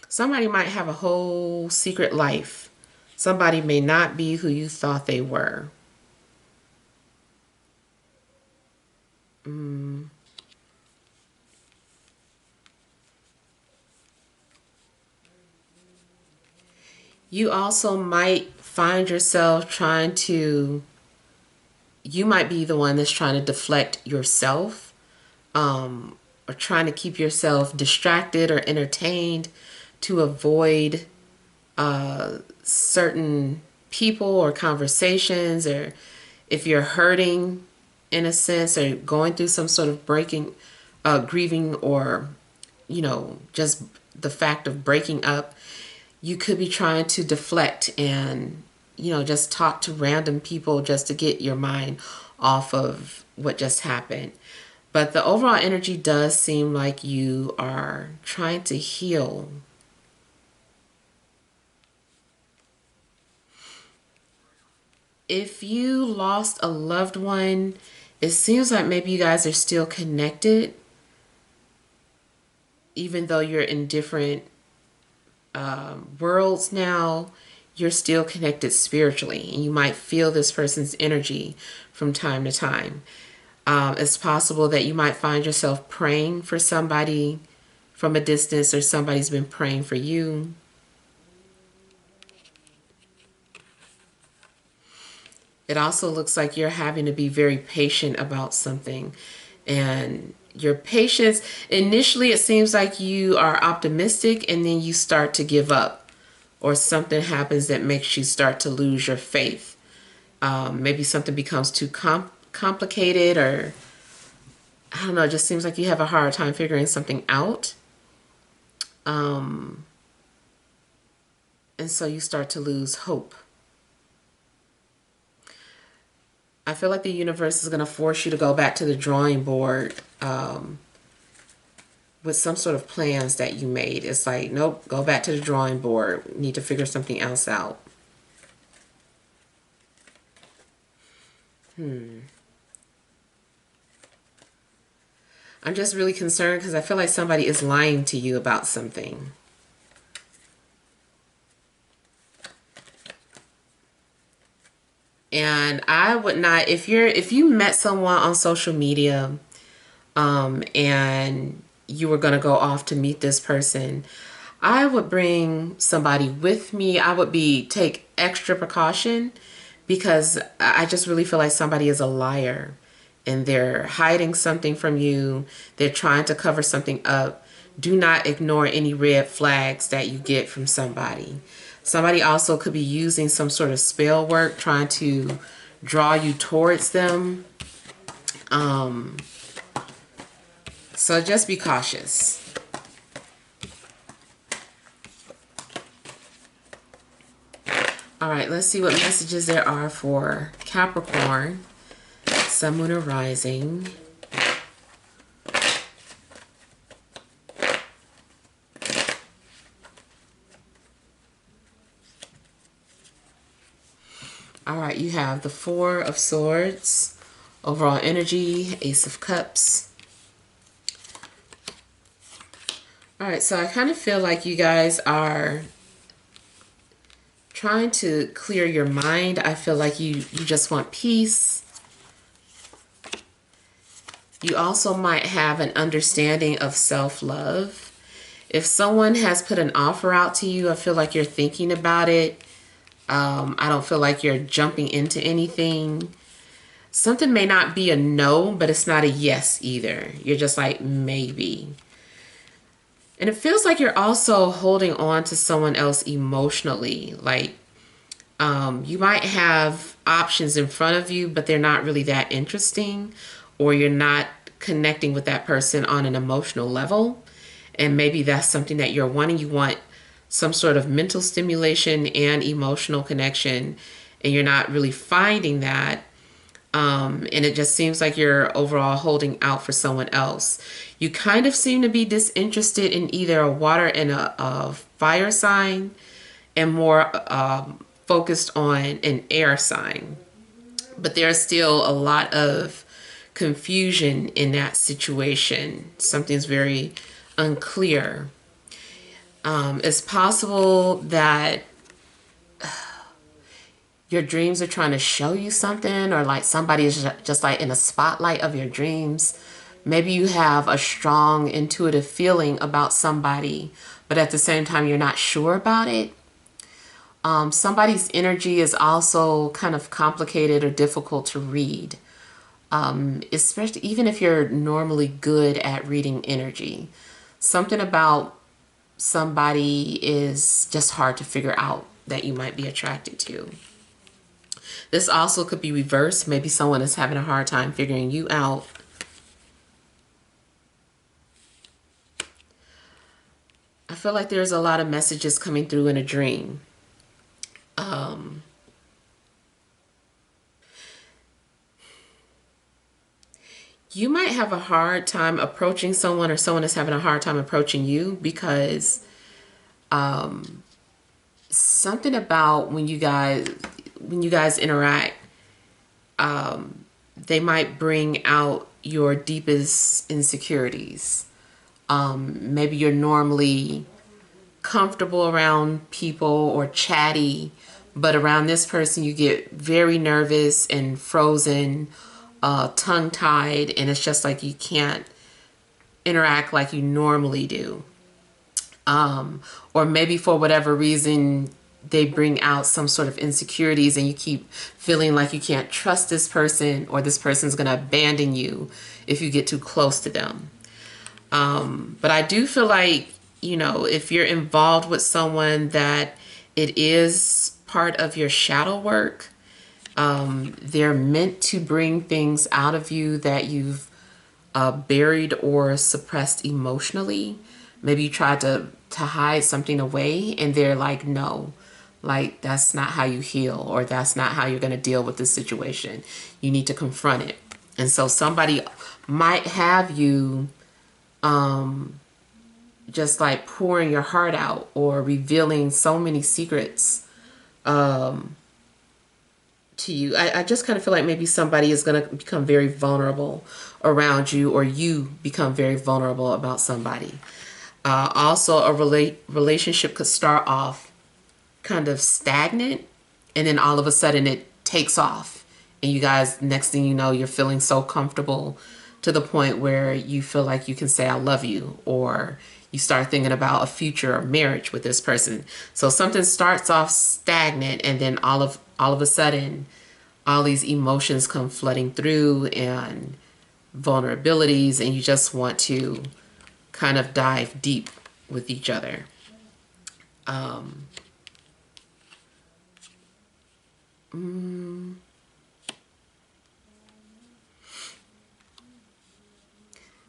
Somebody might have a whole secret life. Somebody may not be who you thought they were. You also might find yourself you might be the one that's trying to deflect yourself, or trying to keep yourself distracted or entertained to avoid certain people or conversations, or if you're hurting in a sense or going through some sort of grieving, or just the fact of breaking up, you could be trying to deflect and just talk to random people just to get your mind off of what just happened. But the overall energy does seem like you are trying to heal. If you lost a loved one, it seems like maybe you guys are still connected, even though you're in different worlds now. You're still connected spiritually, and you might feel this person's energy from time to time. It's possible that you might find yourself praying for somebody from a distance, or somebody's been praying for you. It also looks like you're having to be very patient about something. And your patience, initially it seems like you are optimistic, and then you start to give up, or something happens that makes you start to lose your faith. Maybe something becomes too complicated, or I don't know, it just seems like you have a hard time figuring something out. And so you start to lose hope. I feel like the universe is going to force you to go back to the drawing board with some sort of plans that you made. It's like, nope, go back to the drawing board. We need to figure something else out. I'm just really concerned because I feel like somebody is lying to you about something. And I would not, if you met someone on social media, and you were going to go off to meet this person, I would bring somebody with me. I would take extra precaution, because I just really feel like somebody is a liar, and they're hiding something from you. They're trying to cover something up. Do not ignore any red flags that you get from somebody. Somebody also could be using some sort of spell work, trying to draw you towards them. So just be cautious. All right, let's see what messages there are for Capricorn, Sun, Moon, or Rising. All right, you have the Four of Swords, overall energy, Ace of Cups. All right, so I kind of feel like you guys are trying to clear your mind. I feel like you just want peace. You also might have an understanding of self-love. If someone has put an offer out to you, I feel like you're thinking about it. I don't feel like you're jumping into anything. Something may not be a no, but it's not a yes either. You're just like, maybe. And it feels like you're also holding on to someone else emotionally. Like, you might have options in front of you, but they're not really that interesting, or you're not connecting with that person on an emotional level. And maybe that's something that you're wanting. You want some sort of mental stimulation and emotional connection, and you're not really finding that. And it just seems like you're overall holding out for someone else. You kind of seem to be disinterested in either a water and a fire sign, and more focused on an air sign. But there's still a lot of confusion in that situation. Something's very unclear. It's possible that your dreams are trying to show you something, or like somebody is just like in a spotlight of your dreams. Maybe you have a strong intuitive feeling about somebody, but at the same time you're not sure about it. Somebody's energy is also kind of complicated or difficult to read, especially even if you're normally good at reading energy. Something about somebody is just hard to figure out that you might be attracted to. This also could be reversed. Maybe someone is having a hard time figuring you out. I feel like there's a lot of messages coming through in a dream. You might have a hard time approaching someone, or someone is having a hard time approaching you, because something about when you guys interact, they might bring out your deepest insecurities. Maybe you're normally comfortable around people or chatty, but around this person you get very nervous and frozen, tongue-tied, and it's just like you can't interact like you normally do. Or maybe for whatever reason they bring out some sort of insecurities, and you keep feeling like you can't trust this person, or this person's going to abandon you if you get too close to them. But I do feel like, if you're involved with someone, that it is part of your shadow work. They're meant to bring things out of you that you've buried or suppressed emotionally. Maybe you tried to hide something away, and they're like, no, like that's not how you heal, or that's not how you're going to deal with this situation. You need to confront it. And so somebody might have you just like pouring your heart out, or revealing so many secrets to you. I just kind of feel like maybe somebody is going to become very vulnerable around you, or you become very vulnerable about somebody. Also, a relationship could start off kind of stagnant, and then all of a sudden it takes off. And you guys, next thing you know, you're feeling so comfortable to the point where you feel like you can say, I love you, or you start thinking about a future marriage with this person. So something starts off stagnant, and then all of a sudden, all these emotions come flooding through, and vulnerabilities, and you just want to kind of dive deep with each other.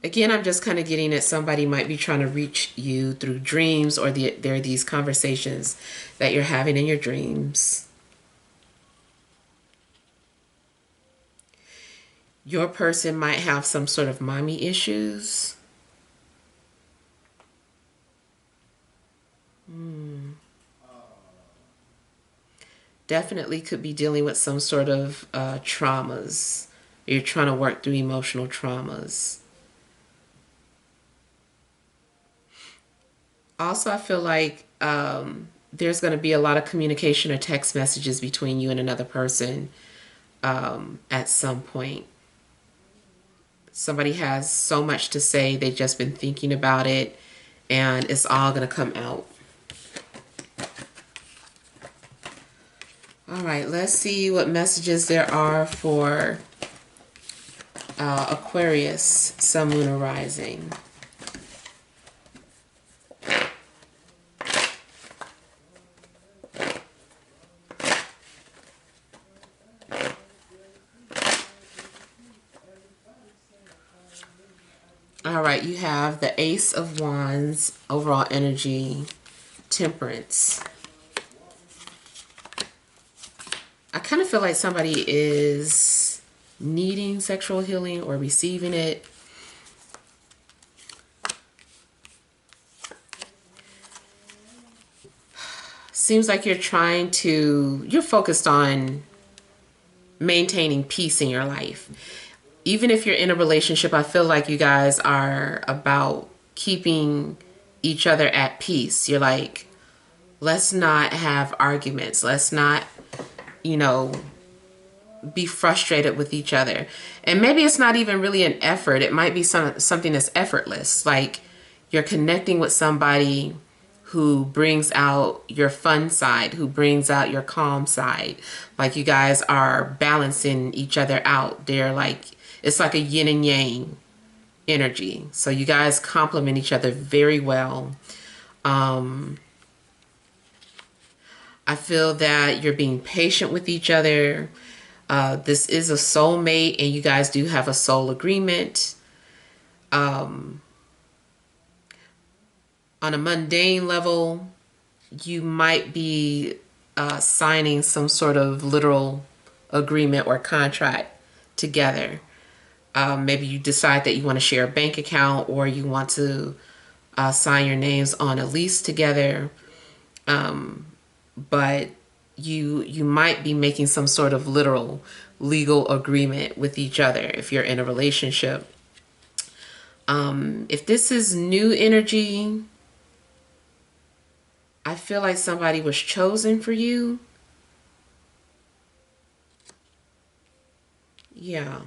Again, I'm just kind of getting that somebody might be trying to reach you through dreams, or there are these conversations that you're having in your dreams. Your person might have some sort of mommy issues. Definitely could be dealing with some sort of traumas. You're trying to work through emotional traumas. Also, I feel like there's going to be a lot of communication or text messages between you and another person at some point. Somebody has so much to say, they've just been thinking about it, and it's all going to come out. All right, let's see what messages there are for Aquarius, Sun, Moon, or Rising. All right, you have the Ace of Wands, overall energy, Temperance. I kind of feel like somebody is needing sexual healing or receiving it. Seems like you're focused on maintaining peace in your life. Even if you're in a relationship, I feel like you guys are about keeping each other at peace. You're like, let's not have arguments. Let's not, be frustrated with each other. And maybe it's not even really an effort. It might be something that's effortless. Like you're connecting with somebody who brings out your fun side, who brings out your calm side. Like you guys are balancing each other out. It's like a yin and yang energy. So you guys complement each other very well. I feel that you're being patient with each other. This is a soulmate, and you guys do have a soul agreement. On a mundane level, you might be signing some sort of literal agreement or contract together. Maybe you decide that you want to share a bank account, or you want to sign your names on a lease together. But you might be making some sort of literal legal agreement with each other if you're in a relationship. If this is new energy, I feel like somebody was chosen for you. Yeah.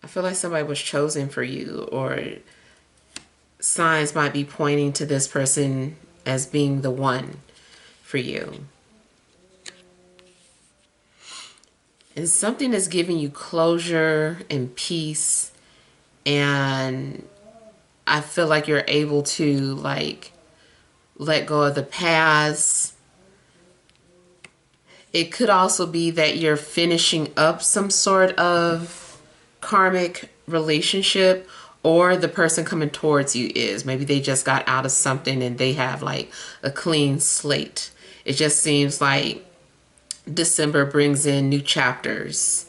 I feel like somebody was chosen for you, or signs might be pointing to this person as being the one for you. And something is giving you closure and peace, and I feel like you're able to let go of the past. It could also be that you're finishing up some sort of karmic relationship, or the person coming towards you is. Maybe they just got out of something and they have like a clean slate. It just seems like December brings in new chapters.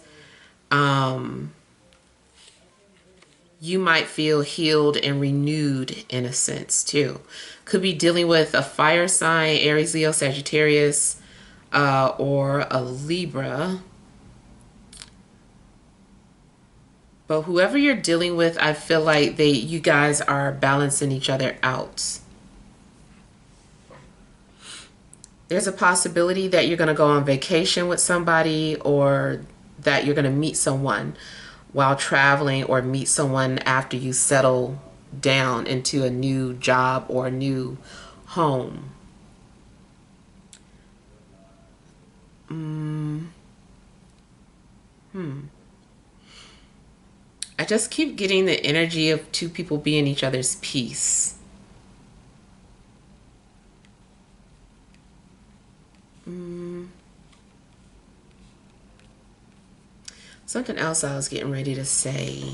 You might feel healed and renewed in a sense too. Could be dealing with a fire sign, Aries, Leo, Sagittarius, or a Libra. But whoever you're dealing with, I feel like you guys are balancing each other out. There's a possibility that you're going to go on vacation with somebody, or that you're going to meet someone while traveling, or meet someone after you settle down into a new job or a new home. I just keep getting the energy of two people being each other's peace. Something else I was getting ready to say.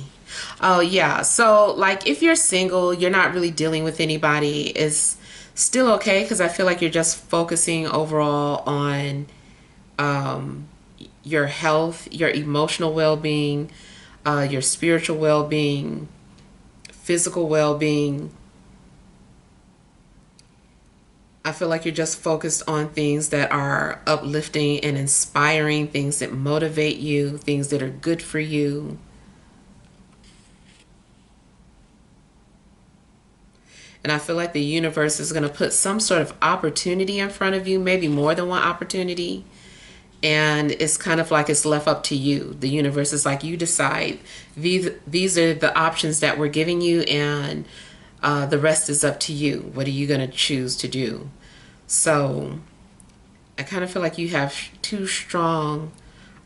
Oh, yeah. So, like, if you're single, you're not really dealing with anybody, it's still okay because I feel like you're just focusing overall on your health, your emotional well being, your spiritual well being, physical well being. I feel like you're just focused on things that are uplifting and inspiring, things that motivate you, things that are good for you. And I feel like the universe is going to put some sort of opportunity in front of you, maybe more than one opportunity. And it's kind of like it's left up to you. The universe is like, you decide. These are the options that we're giving you, and the rest is up to you. What are you going to choose to do? So I kind of feel like you have two strong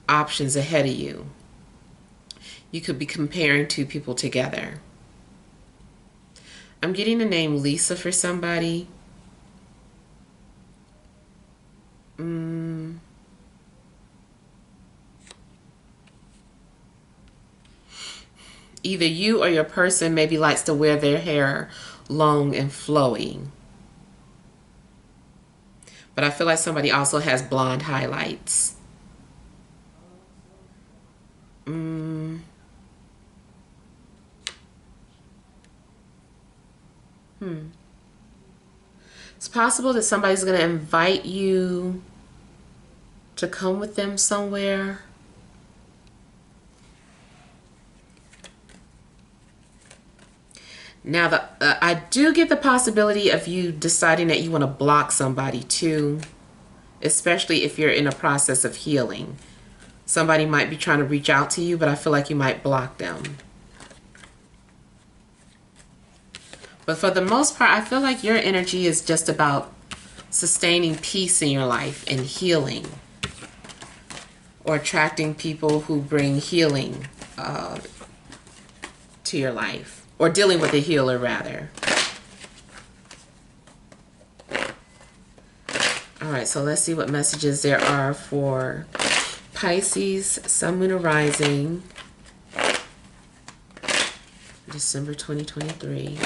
options ahead of you. You could be comparing two people together. I'm getting the name Lisa for somebody. Either you or your person maybe likes to wear their hair long and flowing. But I feel like somebody also has blonde highlights. It's possible that somebody's going to invite you to come with them somewhere. Now, I do get the possibility of you deciding that you want to block somebody too, especially if you're in a process of healing. Somebody might be trying to reach out to you, but I feel like you might block them. But for the most part, I feel like your energy is just about sustaining peace in your life and healing, or attracting people who bring healing to your life, or dealing with a healer rather. All right, so let's see what messages there are for Pisces, Sun, Moon, or Rising, December 2023.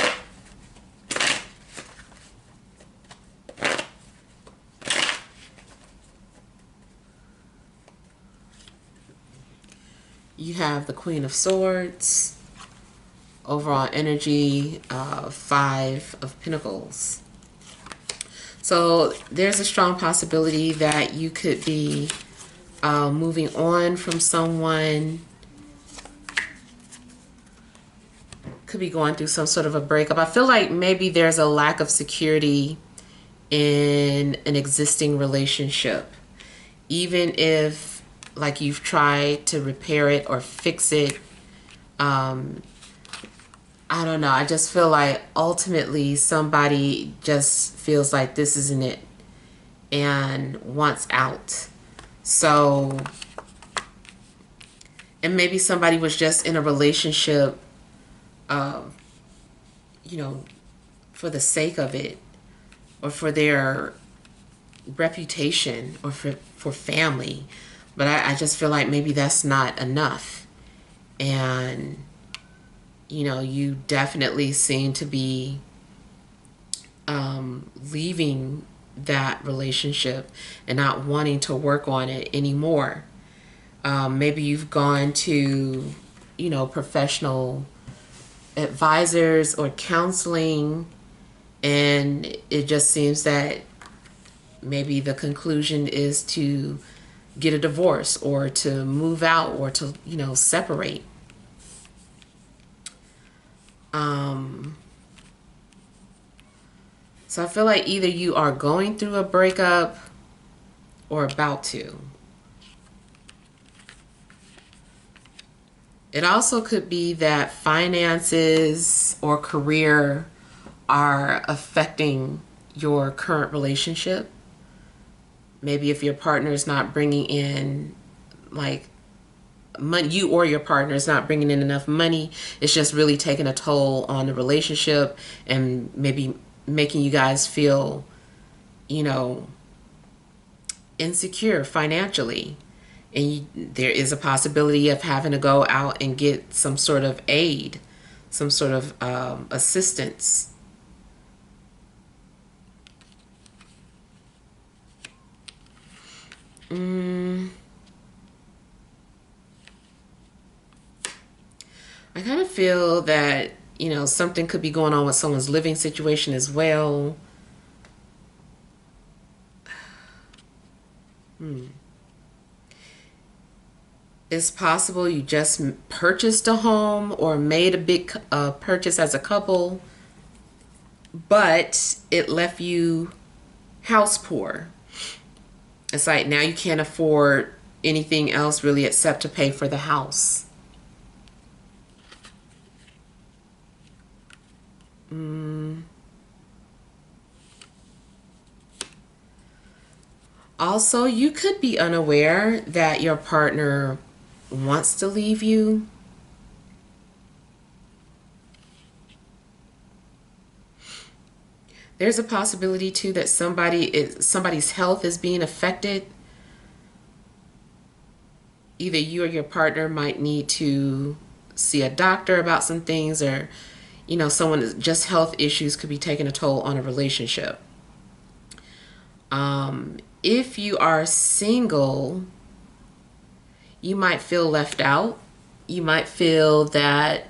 You have the Queen of Swords, overall energy, Five of Pentacles. So there's a strong possibility that you could be moving on from someone, could be going through some sort of a breakup. I feel like maybe there's a lack of security in an existing relationship, even if like you've tried to repair it or fix it. I don't know. I just feel like ultimately somebody just feels like this isn't it and wants out. So, and maybe somebody was just in a relationship, you know, for the sake of it, or for their reputation, or for family. But I just feel like maybe that's not enough. And, you know, you definitely seem to be leaving that relationship and not wanting to work on it anymore. Maybe you've gone to, you know, professional advisors or counseling, and it just seems that maybe the conclusion is to get a divorce, or to move out, or to, you know, separate. So I feel like either you are going through a breakup or about to. It also could be that finances or career are affecting your current relationship. Maybe if your partner is not bringing in like money, you or your partner is not bringing in enough money, it's just really taking a toll on the relationship, and maybe making you guys feel, you know, insecure financially. And there is a possibility of having to go out and get some sort of aid, some sort of assistance. I kind of feel that, something could be going on with someone's living situation as well. It's possible you just purchased a home or made a big purchase as a couple, but it left you house poor. It's like now you can't afford anything else really except to pay for the house. Also, you could be unaware that your partner wants to leave you. There's a possibility too that somebody's health is being affected. Either you or your partner might need to see a doctor about some things, or someone just health issues could be taking a toll on a relationship. If you are single, you might feel left out. You might feel that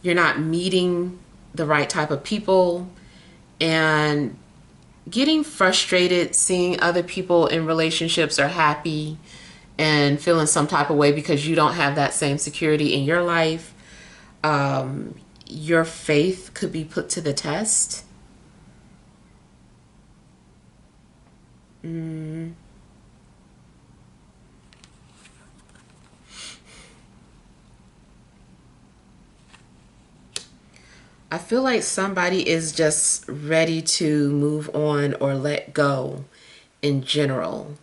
you're not meeting the right type of people, and getting frustrated seeing other people in relationships are happy and feeling some type of way because you don't have that same security in your life. Your faith could be put to the test. I feel like somebody is just ready to move on or let go in general.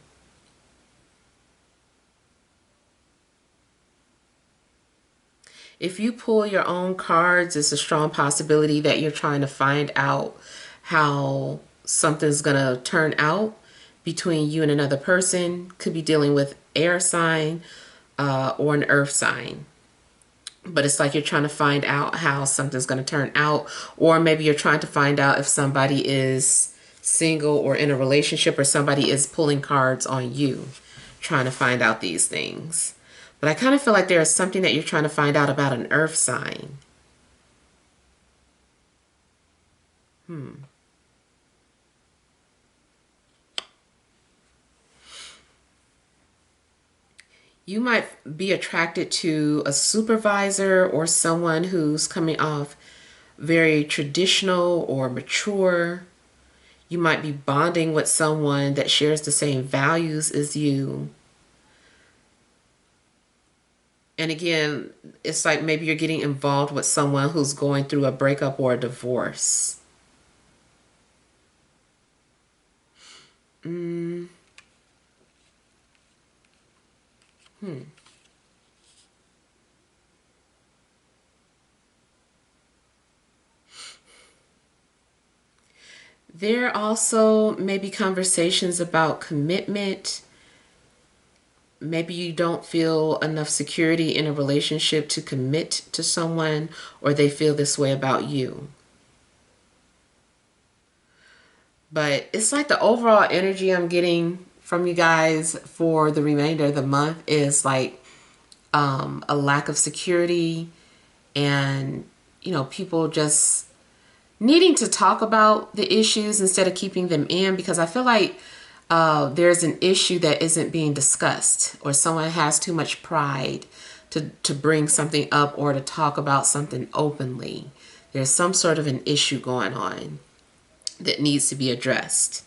If you pull your own cards, it's a strong possibility that you're trying to find out how something's going to turn out between you and another person. Could be dealing with air sign or an earth sign. But it's like you're trying to find out how something's going to turn out. Or maybe you're trying to find out if somebody is single or in a relationship, or somebody is pulling cards on you, trying to find out these things. But I kind of feel like there is something that you're trying to find out about an earth sign. You might be attracted to a supervisor or someone who's coming off very traditional or mature. You might be bonding with someone that shares the same values as you. And again, it's like maybe you're getting involved with someone who's going through a breakup or a divorce. There also may be conversations about commitment. Maybe you don't feel enough security in a relationship to commit to someone, or they feel this way about you. But it's like the overall energy I'm getting from you guys for the remainder of the month is like a lack of security, and people just needing to talk about the issues instead of keeping them in, because I feel like there's an issue that isn't being discussed, or someone has too much pride to bring something up or to talk about something openly. There's some sort of an issue going on that needs to be addressed.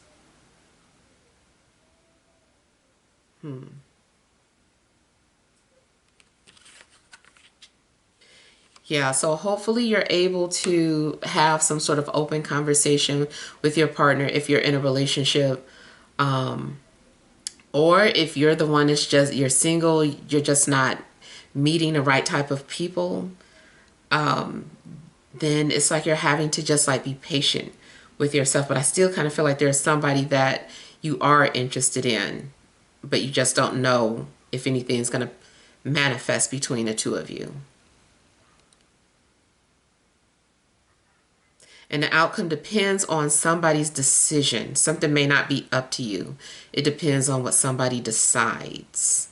Yeah, so hopefully you're able to have some sort of open conversation with your partner if you're in a relationship. Or if you're the one that's you're single, you're just not meeting the right type of people, then it's like you're having to just like be patient with yourself. But I still kind of feel like there's somebody that you are interested in, but you just don't know if anything is going to manifest between the two of you. And the outcome depends on somebody's decision. Something may not be up to you. It depends on what somebody decides.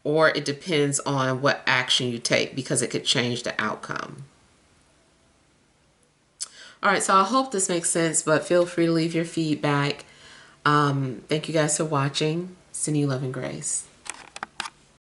Or it depends on what action you take, because it could change the outcome. All right, so I hope this makes sense, but feel free to leave your feedback. Thank you guys for watching. Sending you love and grace.